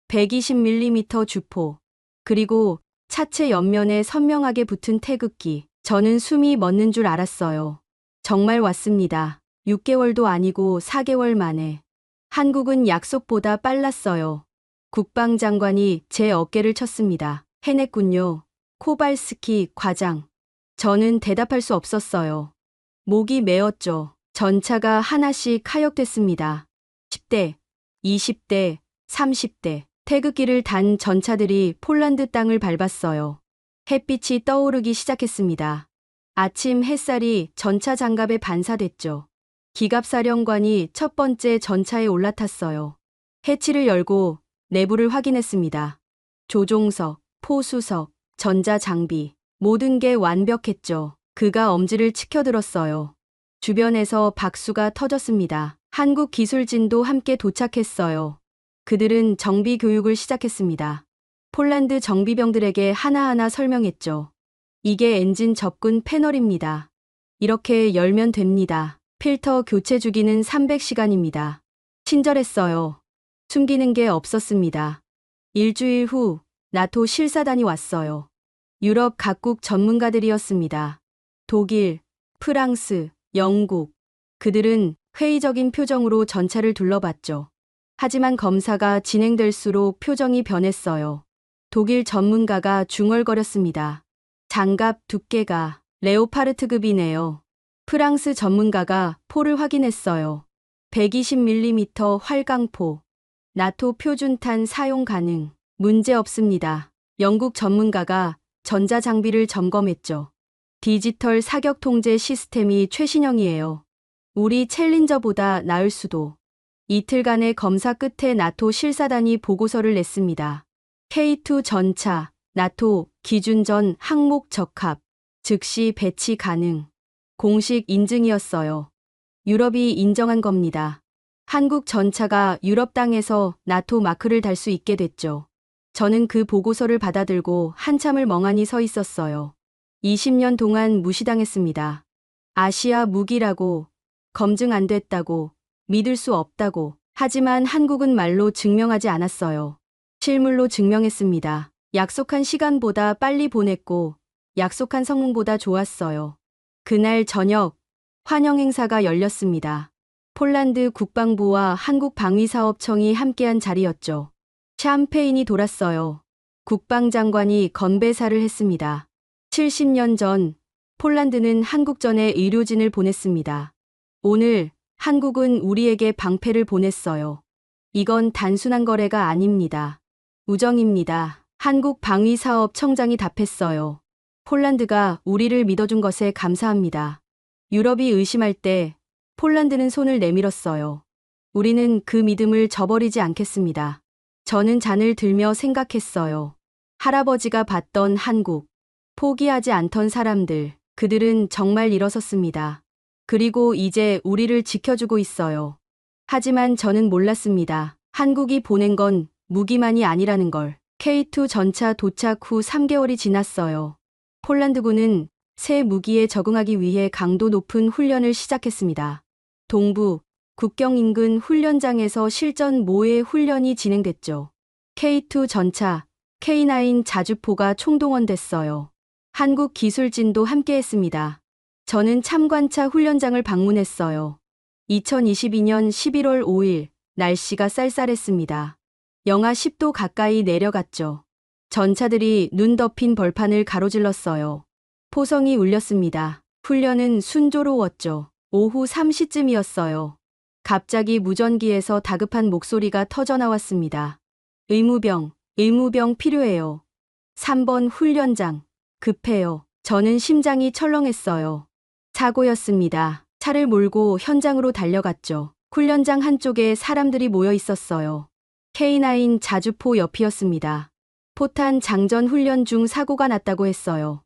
120mm 주포, 그리고 차체 옆면에 선명하게 붙은 태극기. 저는 숨이 멎는 줄 알았어요. 정말 왔습니다. 6개월도 아니고 4개월 만에. 한국은 약속보다 빨랐어요. 국방장관이 제 어깨를 쳤습니다. 해냈군요. 코발스키 과장. 저는 대답할 수 없었어요. 목이 메었죠. 전차가 하나씩 하역됐습니다. 10대, 20대, 30대. 태극기를 단 전차들이 폴란드 땅을 밟았어요. 햇빛이 떠오르기 시작했습니다. 아침 햇살이 전차 장갑에 반사됐죠. 기갑사령관이 첫 번째 전차에 올라탔어요. 해치를 열고 내부를 확인했습니다. 조종석, 포수석, 전자장비. 모든 게 완벽했죠. 그가 엄지를 치켜들었어요. 주변에서 박수가 터졌습니다. 한국 기술진도 함께 도착했어요. 그들은 정비 교육을 시작했습니다. 폴란드 정비병들에게 하나하나 설명했죠. 이게 엔진 접근 패널입니다. 이렇게 열면 됩니다. 필터 교체 주기는 300시간입니다. 친절했어요. 숨기는 게 없었습니다. 일주일 후 나토 실사단이 왔어요. 유럽 각국 전문가들이었습니다. 독일, 프랑스, 영국. 그들은 회의적인 표정으로 전차를 둘러봤죠. 하지만 검사가 진행될수록 표정이 변했어요. 독일 전문가가 중얼거렸습니다. 장갑 두께가 레오파르트급이네요. 프랑스 전문가가 포를 확인했어요. 120mm 활강포. 나토 표준탄 사용 가능. 문제 없습니다. 영국 전문가가 전자장비를 점검했죠. 디지털 사격 통제 시스템이 최신형이에요. 우리 챌린저보다 나을 수도. 이틀간의 검사 끝에 나토 실사단이 보고서를 냈습니다. K2 전차, 나토 기준전 항목 적합, 즉시 배치 가능. 공식 인증이었어요. 유럽이 인정한 겁니다. 한국 전차가 유럽 땅에서 나토 마크를 달 수 있게 됐죠. 저는 그 보고서를 받아들고 한참을 멍하니 서 있었어요. 20년 동안 무시당했습니다. 아시아 무기라고, 검증 안 됐다고, 믿을 수 없다고. 하지만 한국은 말로 증명하지 않았어요. 실물로 증명했습니다. 약속한 시간보다 빨리 보냈고, 약속한 성능보다 좋았어요. 그날 저녁, 환영 행사가 열렸습니다. 폴란드 국방부와 한국 방위사업청이 함께한 자리였죠. 샴페인이 돌았어요. 국방장관이 건배사를 했습니다. 70년 전, 폴란드는 한국전에 의료진을 보냈습니다. 오늘, 한국은 우리에게 방패를 보냈어요. 이건 단순한 거래가 아닙니다. 우정입니다. 한국 방위사업청장이 답했어요. 폴란드가 우리를 믿어준 것에 감사합니다. 유럽이 의심할 때 폴란드는 손을 내밀었어요. 우리는 그 믿음을 저버리지 않겠습니다. 저는 잔을 들며 생각했어요. 할아버지가 봤던 한국, 포기하지 않던 사람들, 그들은 정말 일어섰습니다. 그리고 이제 우리를 지켜주고 있어요. 하지만 저는 몰랐습니다. 한국이 보낸 건 무기만이 아니라는 걸. K2 전차 도착 후 3개월이 지났어요. 폴란드군은 새 무기에 적응하기 위해 강도 높은 훈련을 시작했습니다. 동부, 국경 인근 훈련장에서 실전 모의 훈련이 진행됐죠. K2 전차, K9 자주포가 총동원됐어요. 한국 기술진도 함께했습니다. 저는 참관차 훈련장을 방문했어요. 2022년 11월 5일, 날씨가 쌀쌀했습니다. 영하 10도 가까이 내려갔죠. 전차들이 눈 덮인 벌판을 가로질렀어요. 포성이 울렸습니다. 훈련은 순조로웠죠. 오후 3시쯤이었어요. 갑자기 무전기에서 다급한 목소리가 터져나왔습니다. 의무병 필요해요. 3번 훈련장, 급해요. 저는 심장이 철렁했어요. 사고였습니다. 차를 몰고 현장으로 달려갔죠. 훈련장 한쪽에 사람들이 모여 있었어요. K9 자주포 옆이었습니다. 포탄 장전 훈련 중 사고가 났다고 했어요.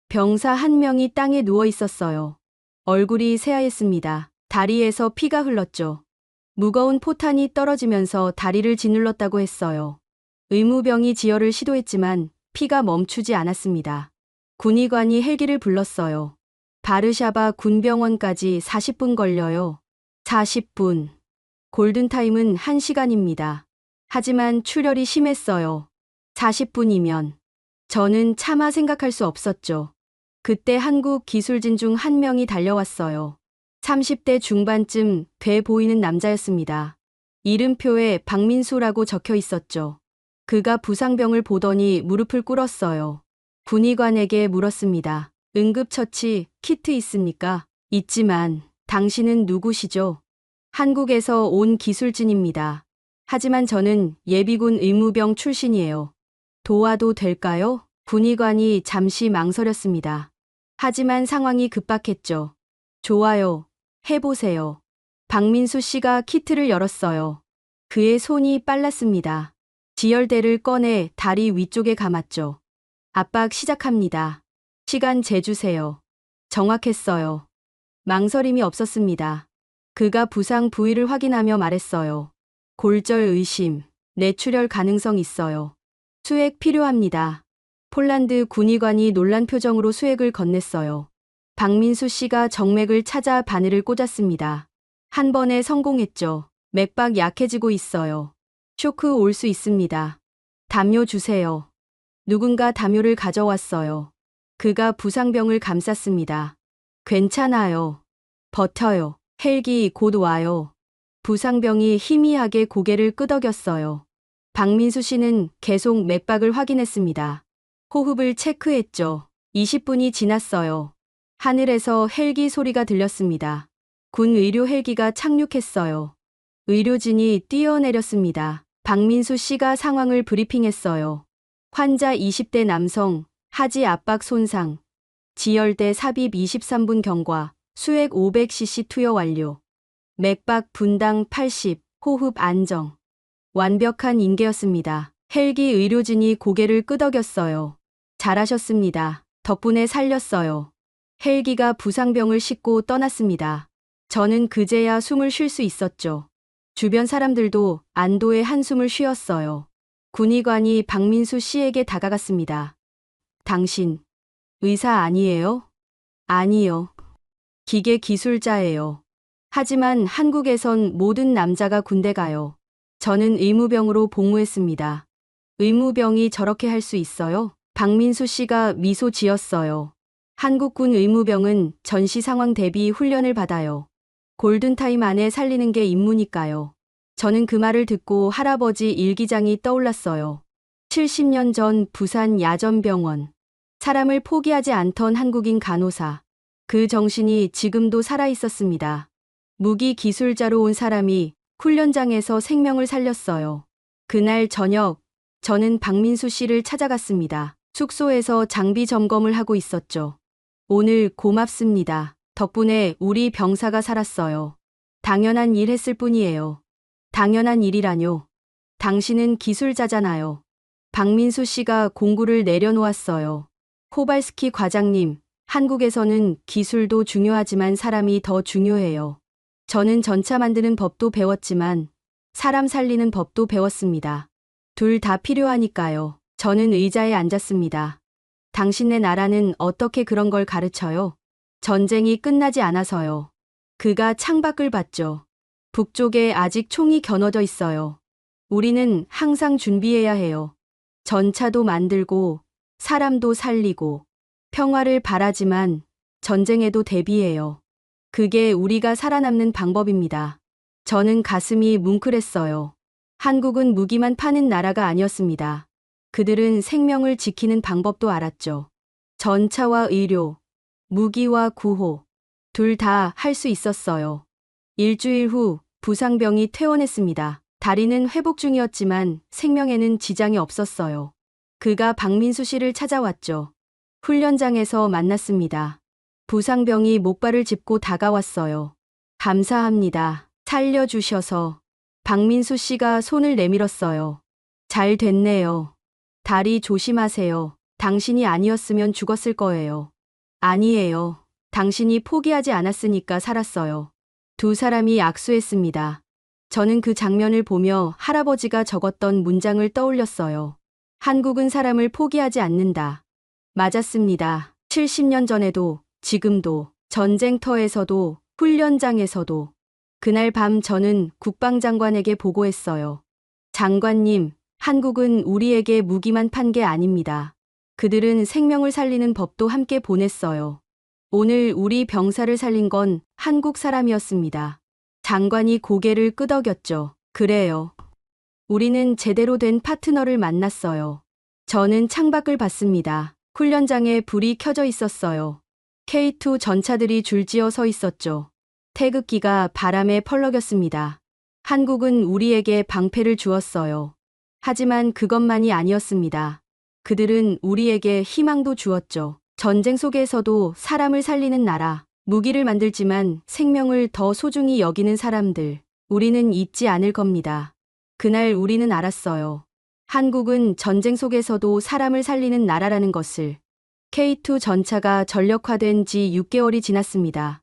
병사 한 명이 땅에 누워 있었어요. 얼굴이 새하였습니다. 다리에서 피가 흘렀죠. 무거운 포탄이 떨어지면서 다리를 짓눌렀다고 했어요. 의무병이 지혈을 시도했지만 피가 멈추지 않았습니다. 군의관이 헬기를 불렀어요. 바르샤바 군병원까지 40분 걸려요. 40분. 골든타임은 1시간입니다. 하지만 출혈이 심했어요. 40분이면. 저는 차마 생각할 수 없었죠. 그때 한국 기술진 중 한 명이 달려왔어요. 30대 중반쯤 돼 보이는 남자였습니다. 이름표에 박민수라고 적혀 있었죠. 그가 부상병을 보더니 무릎을 꿇었어요. 군의관에게 물었습니다. 응급처치 키트 있습니까? 있지만 당신은 누구시죠? 한국에서 온 기술진입니다. 하지만 저는 예비군 의무병 출신이에요. 도와도 될까요? 군의관이 잠시 망설였습니다. 하지만 상황이 급박했죠. 좋아요. 해보세요. 박민수 씨가 키트를 열었어요. 그의 손이 빨랐습니다. 지혈대를 꺼내 다리 위쪽에 감았죠. 압박 시작합니다. 시간 재주세요. 정확했어요. 망설임이 없었습니다. 그가 부상 부위를 확인하며 말했어요. 골절 의심, 뇌출혈 가능성 있어요. 수액 필요합니다. 폴란드 군의관이 놀란 표정으로 수액을 건넸어요. 박민수 씨가 정맥을 찾아 바늘을 꽂았습니다. 한 번에 성공했죠. 맥박 약해지고 있어요. 쇼크 올 수 있습니다. 담요 주세요. 누군가 담요를 가져왔어요. 그가 부상병을 감쌌습니다. 괜찮아요. 버텨요. 헬기 곧 와요. 부상병이 희미하게 고개를 끄덕였어요. 박민수 씨는 계속 맥박을 확인했습니다. 호흡을 체크했죠. 20분이 지났어요. 하늘에서 헬기 소리가 들렸습니다. 군 의료 헬기가 착륙했어요. 의료진이 뛰어내렸습니다. 박민수 씨가 상황을 브리핑했어요. 환자 20대 남성, 하지 압박 손상, 지혈대 삽입 23분 경과, 수액 500cc 투여 완료. 맥박 분당 80, 호흡 안정. 완벽한 인계였습니다. 헬기 의료진이 고개를 끄덕였어요. 잘하셨습니다. 덕분에 살렸어요. 헬기가 부상병을 싣고 떠났습니다. 저는 그제야 숨을 쉴 수 있었죠. 주변 사람들도 안도의 한숨을 쉬었어요. 군의관이 박민수 씨에게 다가갔습니다. 당신, 의사 아니에요? 아니요. 기계 기술자예요. 하지만 한국에선 모든 남자가 군대 가요. 저는 의무병으로 복무했습니다. 의무병이 저렇게 할 수 있어요? 박민수 씨가 미소 지었어요. 한국군 의무병은 전시 상황 대비 훈련을 받아요. 골든타임 안에 살리는 게 임무니까요. 저는 그 말을 듣고 할아버지 일기장이 떠올랐어요. 70년 전 부산 야전병원. 사람을 포기하지 않던 한국인 간호사. 그 정신이 지금도 살아있었습니다. 무기 기술자로 온 사람이 훈련장에서 생명을 살렸어요. 그날 저녁, 저는 박민수 씨를 찾아갔습니다. 숙소에서 장비 점검을 하고 있었죠. 오늘 고맙습니다. 덕분에 우리 병사가 살았어요. 당연한 일 했을 뿐이에요. 당연한 일이라뇨. 당신은 기술자잖아요. 박민수 씨가 공구를 내려놓았어요. 코발스키 과장님, 한국에서는 기술도 중요하지만 사람이 더 중요해요. 저는 전차 만드는 법도 배웠지만 사람 살리는 법도 배웠습니다. 둘 다 필요하니까요. 저는 의자에 앉았습니다. 당신네 나라는 어떻게 그런 걸 가르쳐요? 전쟁이 끝나지 않아서요. 그가 창밖을 봤죠. 북쪽에 아직 총이 겨눠져 있어요. 우리는 항상 준비해야 해요. 전차도 만들고 사람도 살리고 평화를 바라지만 전쟁에도 대비해요. 그게 우리가 살아남는 방법입니다. 저는 가슴이 뭉클했어요. 한국은 무기만 파는 나라가 아니었습니다. 그들은 생명을 지키는 방법도 알았죠. 전차와 의료, 무기와 구호, 둘 다 할 수 있었어요. 일주일 후 부상병이 퇴원했습니다. 다리는 회복 중이었지만 생명에는 지장이 없었어요. 그가 박민수 씨를 찾아왔죠. 훈련장에서 만났습니다. 부상병이 목발을 짚고 다가왔어요. 감사합니다. 살려주셔서. 박민수 씨가 손을 내밀었어요. 잘 됐네요. 다리 조심하세요. 당신이 아니었으면 죽었을 거예요. 아니에요. 당신이 포기하지 않았으니까 살았어요. 두 사람이 악수했습니다. 저는 그 장면을 보며 할아버지가 적었던 문장을 떠올렸어요. 한국은 사람을 포기하지 않는다. 맞았습니다. 70년 전에도, 지금도, 전쟁터에서도, 훈련장에서도. 그날 밤 저는 국방장관에게 보고했어요. 장관님, 한국은 우리에게 무기만 판 게 아닙니다. 그들은 생명을 살리는 법도 함께 보냈어요. 오늘 우리 병사를 살린 건 한국 사람이었습니다. 장관이 고개를 끄덕였죠. 그래요. 우리는 제대로 된 파트너를 만났어요. 저는 창밖을 봤습니다. 훈련장에 불이 켜져 있었어요. K2 전차들이 줄지어 서 있었죠. 태극기가 바람에 펄럭였습니다. 한국은 우리에게 방패를 주었어요. 하지만 그것만이 아니었습니다. 그들은 우리에게 희망도 주었죠. 전쟁 속에서도 사람을 살리는 나라, 무기를 만들지만 생명을 더 소중히 여기는 사람들, 우리는 잊지 않을 겁니다. 그날 우리는 알았어요. 한국은 전쟁 속에서도 사람을 살리는 나라라는 것을. K2 전차가 전력화된 지 6개월이 지났습니다.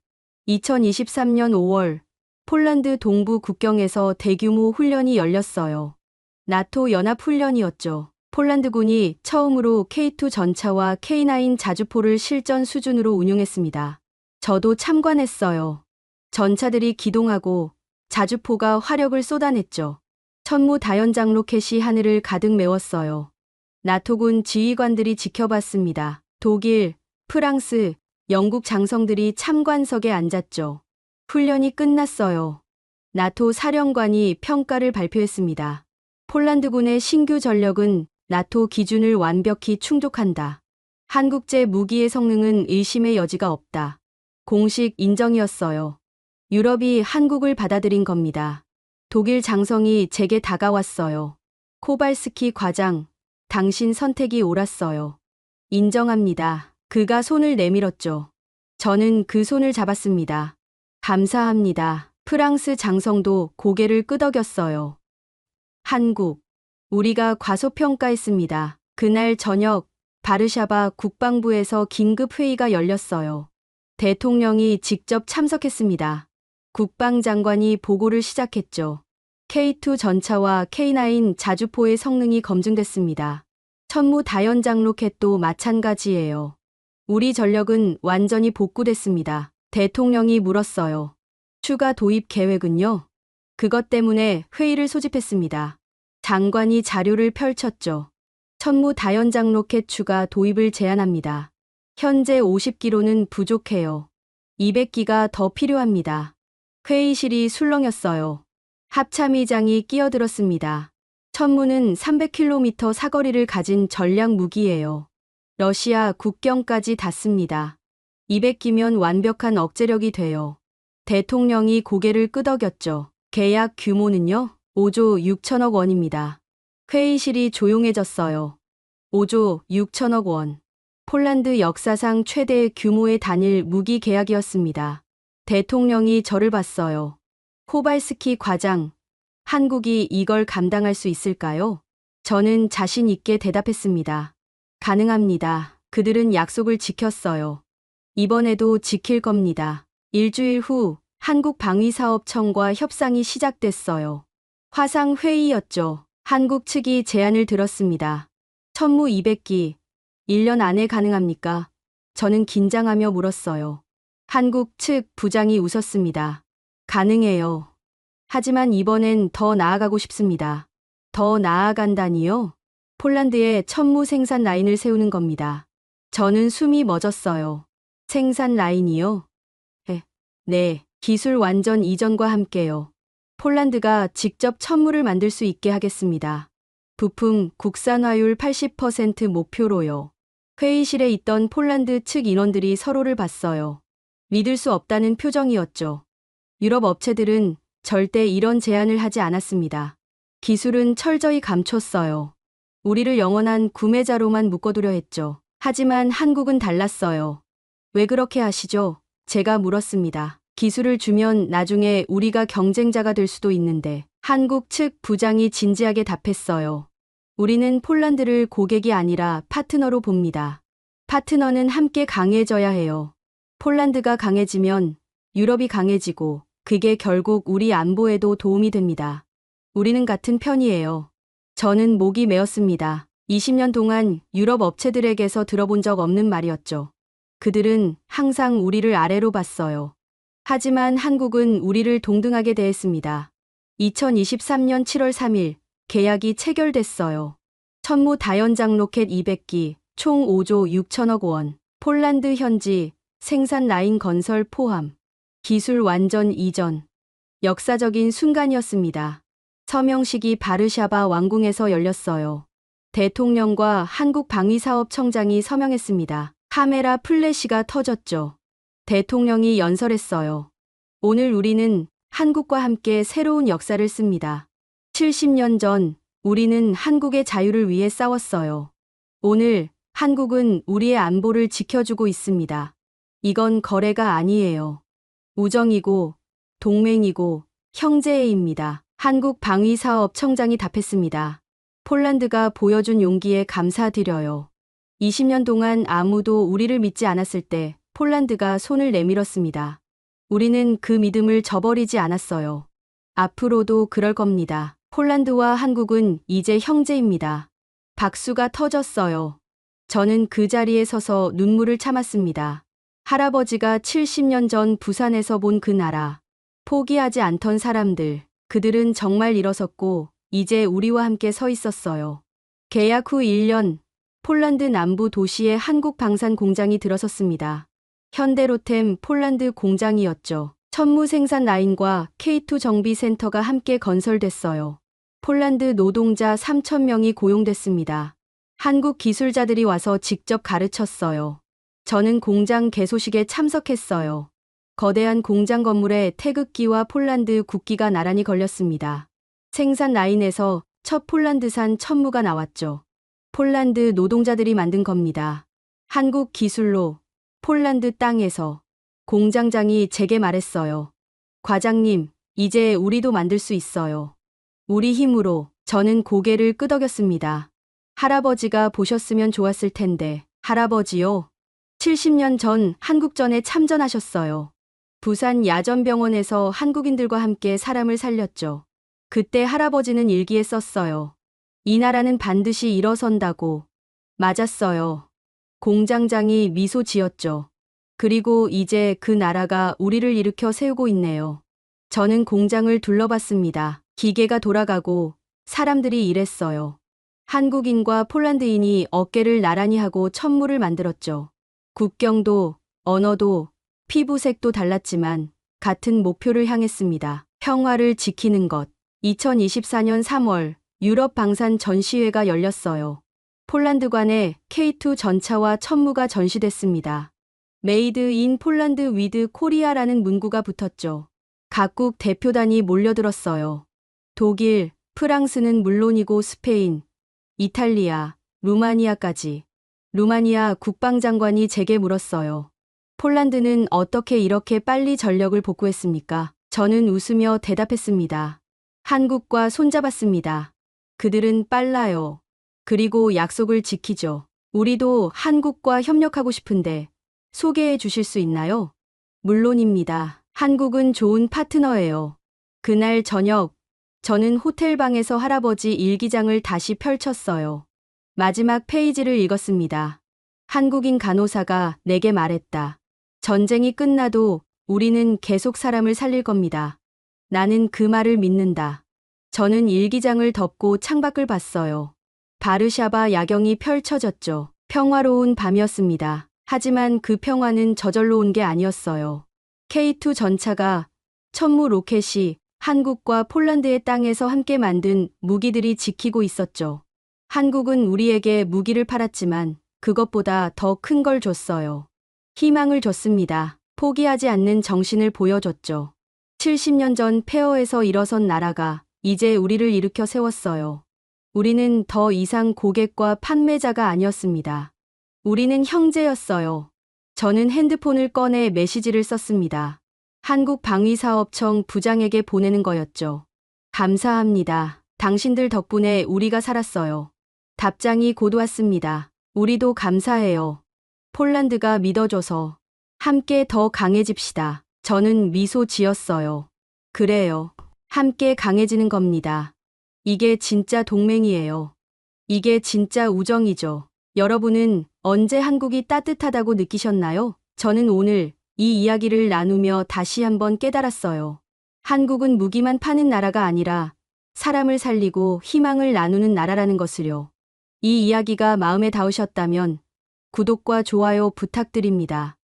2023년 5월, 폴란드 동부 국경에서 대규모 훈련이 열렸어요. 나토 연합훈련이었죠. 폴란드군이 처음으로 K2 전차와 K9 자주포를 실전 수준으로 운용했습니다. 저도 참관했어요. 전차들이 기동하고 자주포가 화력을 쏟아냈죠. 천무다연장 로켓이 하늘을 가득 메웠어요. 나토군 지휘관들이 지켜봤습니다. 독일, 프랑스, 영국 장성들이 참관석에 앉았죠. 훈련이 끝났어요. 나토 사령관이 평가를 발표했습니다. 폴란드군의 신규 전력은 나토 기준을 완벽히 충족한다. 한국제 무기의 성능은 의심의 여지가 없다. 공식 인정이었어요. 유럽이 한국을 받아들인 겁니다. 독일 장성이 제게 다가왔어요. 코발스키 과장, 당신 선택이 옳았어요. 인정합니다. 그가 손을 내밀었죠. 저는 그 손을 잡았습니다. 감사합니다. 프랑스 장성도 고개를 끄덕였어요. 한국, 우리가 과소평가했습니다. 그날 저녁 바르샤바 국방부에서 긴급 회의가 열렸어요. 대통령이 직접 참석했습니다. 국방장관이 보고를 시작했죠. K2 전차와 K9 자주포의 성능이 검증됐습니다. 천무 다연장 로켓도 마찬가지예요. 우리 전력은 완전히 복구됐습니다. 대통령이 물었어요. 추가 도입 계획은요? 그것 때문에 회의를 소집했습니다. 장관이 자료를 펼쳤죠. 천무 다연장 로켓 추가 도입을 제안합니다. 현재 50기로는 부족해요. 200기가 더 필요합니다. 회의실이 술렁였어요. 합참의장이 끼어들었습니다. 천무는 300km 사거리를 가진 전략 무기예요. 러시아 국경까지 닿습니다. 200기면 완벽한 억제력이 돼요. 대통령이 고개를 끄덕였죠. 계약 규모는요? 5조 6천억 원입니다. 회의실이 조용해졌어요. 5조 6천억 원. 폴란드 역사상 최대 규모의 단일 무기 계약이었습니다. 대통령이 저를 봤어요. 코발스키 과장, 한국이 이걸 감당할 수 있을까요? 저는 자신 있게 대답했습니다. 가능합니다. 그들은 약속을 지켰어요. 이번에도 지킬 겁니다. 일주일 후 한국방위사업청과 협상이 시작됐어요. 화상회의였죠. 한국 측이 제안을 들었습니다. 천무 200기, 1년 안에 가능합니까? 저는 긴장하며 물었어요. 한국 측 부장이 웃었습니다. 가능해요. 하지만 이번엔 더 나아가고 싶습니다. 더 나아간다니요? 폴란드에 천무 생산 라인을 세우는 겁니다. 저는 숨이 멎었어요. 생산 라인이요? 네, 기술 완전 이전과 함께요. 폴란드가 직접 천무를 만들 수 있게 하겠습니다. 부품 국산화율 80% 목표로요. 회의실에 있던 폴란드 측 인원들이 서로를 봤어요. 믿을 수 없다는 표정이었죠. 유럽 업체들은 절대 이런 제안을 하지 않았습니다. 기술은 철저히 감췄어요. 우리를 영원한 구매자로만 묶어두려 했죠. 하지만 한국은 달랐어요. 왜 그렇게 하시죠? 제가 물었습니다. 기술을 주면 나중에 우리가 경쟁자가 될 수도 있는데 한국 측 부장이 진지하게 답했어요. 우리는 폴란드를 고객이 아니라 파트너로 봅니다. 파트너는 함께 강해져야 해요. 폴란드가 강해지면 유럽이 강해지고 그게 결국 우리 안보에도 도움이 됩니다. 우리는 같은 편이에요. 저는 목이 메었습니다. 20년 동안 유럽 업체들에게서 들어본 적 없는 말이었죠. 그들은 항상 우리를 아래로 봤어요. 하지만 한국은 우리를 동등하게 대했습니다. 2023년 7월 3일 계약이 체결됐어요. 천무 다연장 로켓 200기, 총 5조 6천억 원, 폴란드 현지, 생산 라인 건설 포함, 기술 완전 이전. 역사적인 순간이었습니다. 서명식이 바르샤바 왕궁에서 열렸어요. 대통령과 한국방위사업청장이 서명했습니다. 카메라 플래시가 터졌죠. 대통령이 연설했어요. 오늘 우리는 한국과 함께 새로운 역사를 씁니다. 70년 전 우리는 한국의 자유를 위해 싸웠어요. 오늘 한국은 우리의 안보를 지켜주고 있습니다. 이건 거래가 아니에요. 우정이고 동맹이고 형제애입니다. 한국방위사업청장이 답했습니다. 폴란드가 보여준 용기에 감사드려요. 20년 동안 아무도 우리를 믿지 않았을 때 폴란드가 손을 내밀었습니다. 우리는 그 믿음을 저버리지 않았어요. 앞으로도 그럴 겁니다. 폴란드와 한국은 이제 형제입니다. 박수가 터졌어요. 저는 그 자리에 서서 눈물을 참았습니다. 할아버지가 70년 전 부산에서 본 그 나라. 포기하지 않던 사람들. 그들은 정말 일어섰고 이제 우리와 함께 서 있었어요. 계약 후 1년 폴란드 남부 도시에 한국 방산 공장이 들어섰습니다. 현대로템 폴란드 공장이었죠. 천무 생산 라인과 K2 정비 센터가 함께 건설됐어요. 폴란드 노동자 3,000명이 고용됐습니다. 한국 기술자들이 와서 직접 가르쳤어요. 저는 공장 개소식에 참석했어요. 거대한 공장 건물에 태극기와 폴란드 국기가 나란히 걸렸습니다. 생산 라인에서 첫 폴란드산 천무가 나왔죠. 폴란드 노동자들이 만든 겁니다. 한국 기술로 폴란드 땅에서. 공장장이 제게 말했어요. 과장님, 이제 우리도 만들 수 있어요. 우리 힘으로. 저는 고개를 끄덕였습니다. 할아버지가 보셨으면 좋았을 텐데. 할아버지요? 70년 전 한국전에 참전하셨어요. 부산 야전병원에서 한국인들과 함께 사람을 살렸죠. 그때 할아버지는 일기에 썼어요. 이 나라는 반드시 일어선다고. 맞았어요. 공장장이 미소 지었죠. 그리고 이제 그 나라가 우리를 일으켜 세우고 있네요. 저는 공장을 둘러봤습니다. 기계가 돌아가고 사람들이 일했어요. 한국인과 폴란드인이 어깨를 나란히 하고 천물을 만들었죠. 국경도, 언어도, 피부색도 달랐지만 같은 목표를 향했습니다. 평화를 지키는 것. 2024년 3월 유럽 방산 전시회가 열렸어요. 폴란드관에 K2 전차와 천무가 전시됐습니다. 메이드 인 폴란드 위드 코리아라는 문구가 붙었죠. 각국 대표단이 몰려들었어요. 독일, 프랑스는 물론이고 스페인, 이탈리아, 루마니아까지. 루마니아 국방장관이 제게 물었어요. 폴란드는 어떻게 이렇게 빨리 전력을 복구했습니까? 저는 웃으며 대답했습니다. 한국과 손잡았습니다. 그들은 빨라요. 그리고 약속을 지키죠. 우리도 한국과 협력하고 싶은데 소개해 주실 수 있나요? 물론입니다. 한국은 좋은 파트너예요. 그날 저녁, 저는 호텔방에서 할아버지 일기장을 다시 펼쳤어요. 마지막 페이지를 읽었습니다. 한국인 간호사가 내게 말했다. 전쟁이 끝나도 우리는 계속 사람을 살릴 겁니다. 나는 그 말을 믿는다. 저는 일기장을 덮고 창밖을 봤어요. 바르샤바 야경이 펼쳐졌죠. 평화로운 밤이었습니다. 하지만 그 평화는 저절로 온 게 아니었어요. K2 전차가 천무 로켓이 한국과 폴란드의 땅에서 함께 만든 무기들이 지키고 있었죠. 한국은 우리에게 무기를 팔았지만 그것보다 더 큰 걸 줬어요. 희망을 줬습니다. 포기하지 않는 정신을 보여줬죠. 70년 전 폐허에서 일어선 나라가 이제 우리를 일으켜 세웠어요. 우리는 더 이상 고객과 판매자가 아니었습니다. 우리는 형제였어요. 저는 핸드폰을 꺼내 메시지를 썼습니다. 한국방위사업청 부장에게 보내는 거였죠. 감사합니다. 당신들 덕분에 우리가 살았어요. 답장이 곧 왔습니다. 우리도 감사해요. 폴란드가 믿어줘서 함께 더 강해집시다. 저는 미소 지었어요. 그래요. 함께 강해지는 겁니다. 이게 진짜 동맹이에요. 이게 진짜 우정이죠. 여러분은 언제 한국이 따뜻하다고 느끼셨나요? 저는 오늘 이 이야기를 나누며 다시 한번 깨달았어요. 한국은 무기만 파는 나라가 아니라 사람을 살리고 희망을 나누는 나라라는 것을요. 이 이야기가 마음에 닿으셨다면 구독과 좋아요 부탁드립니다.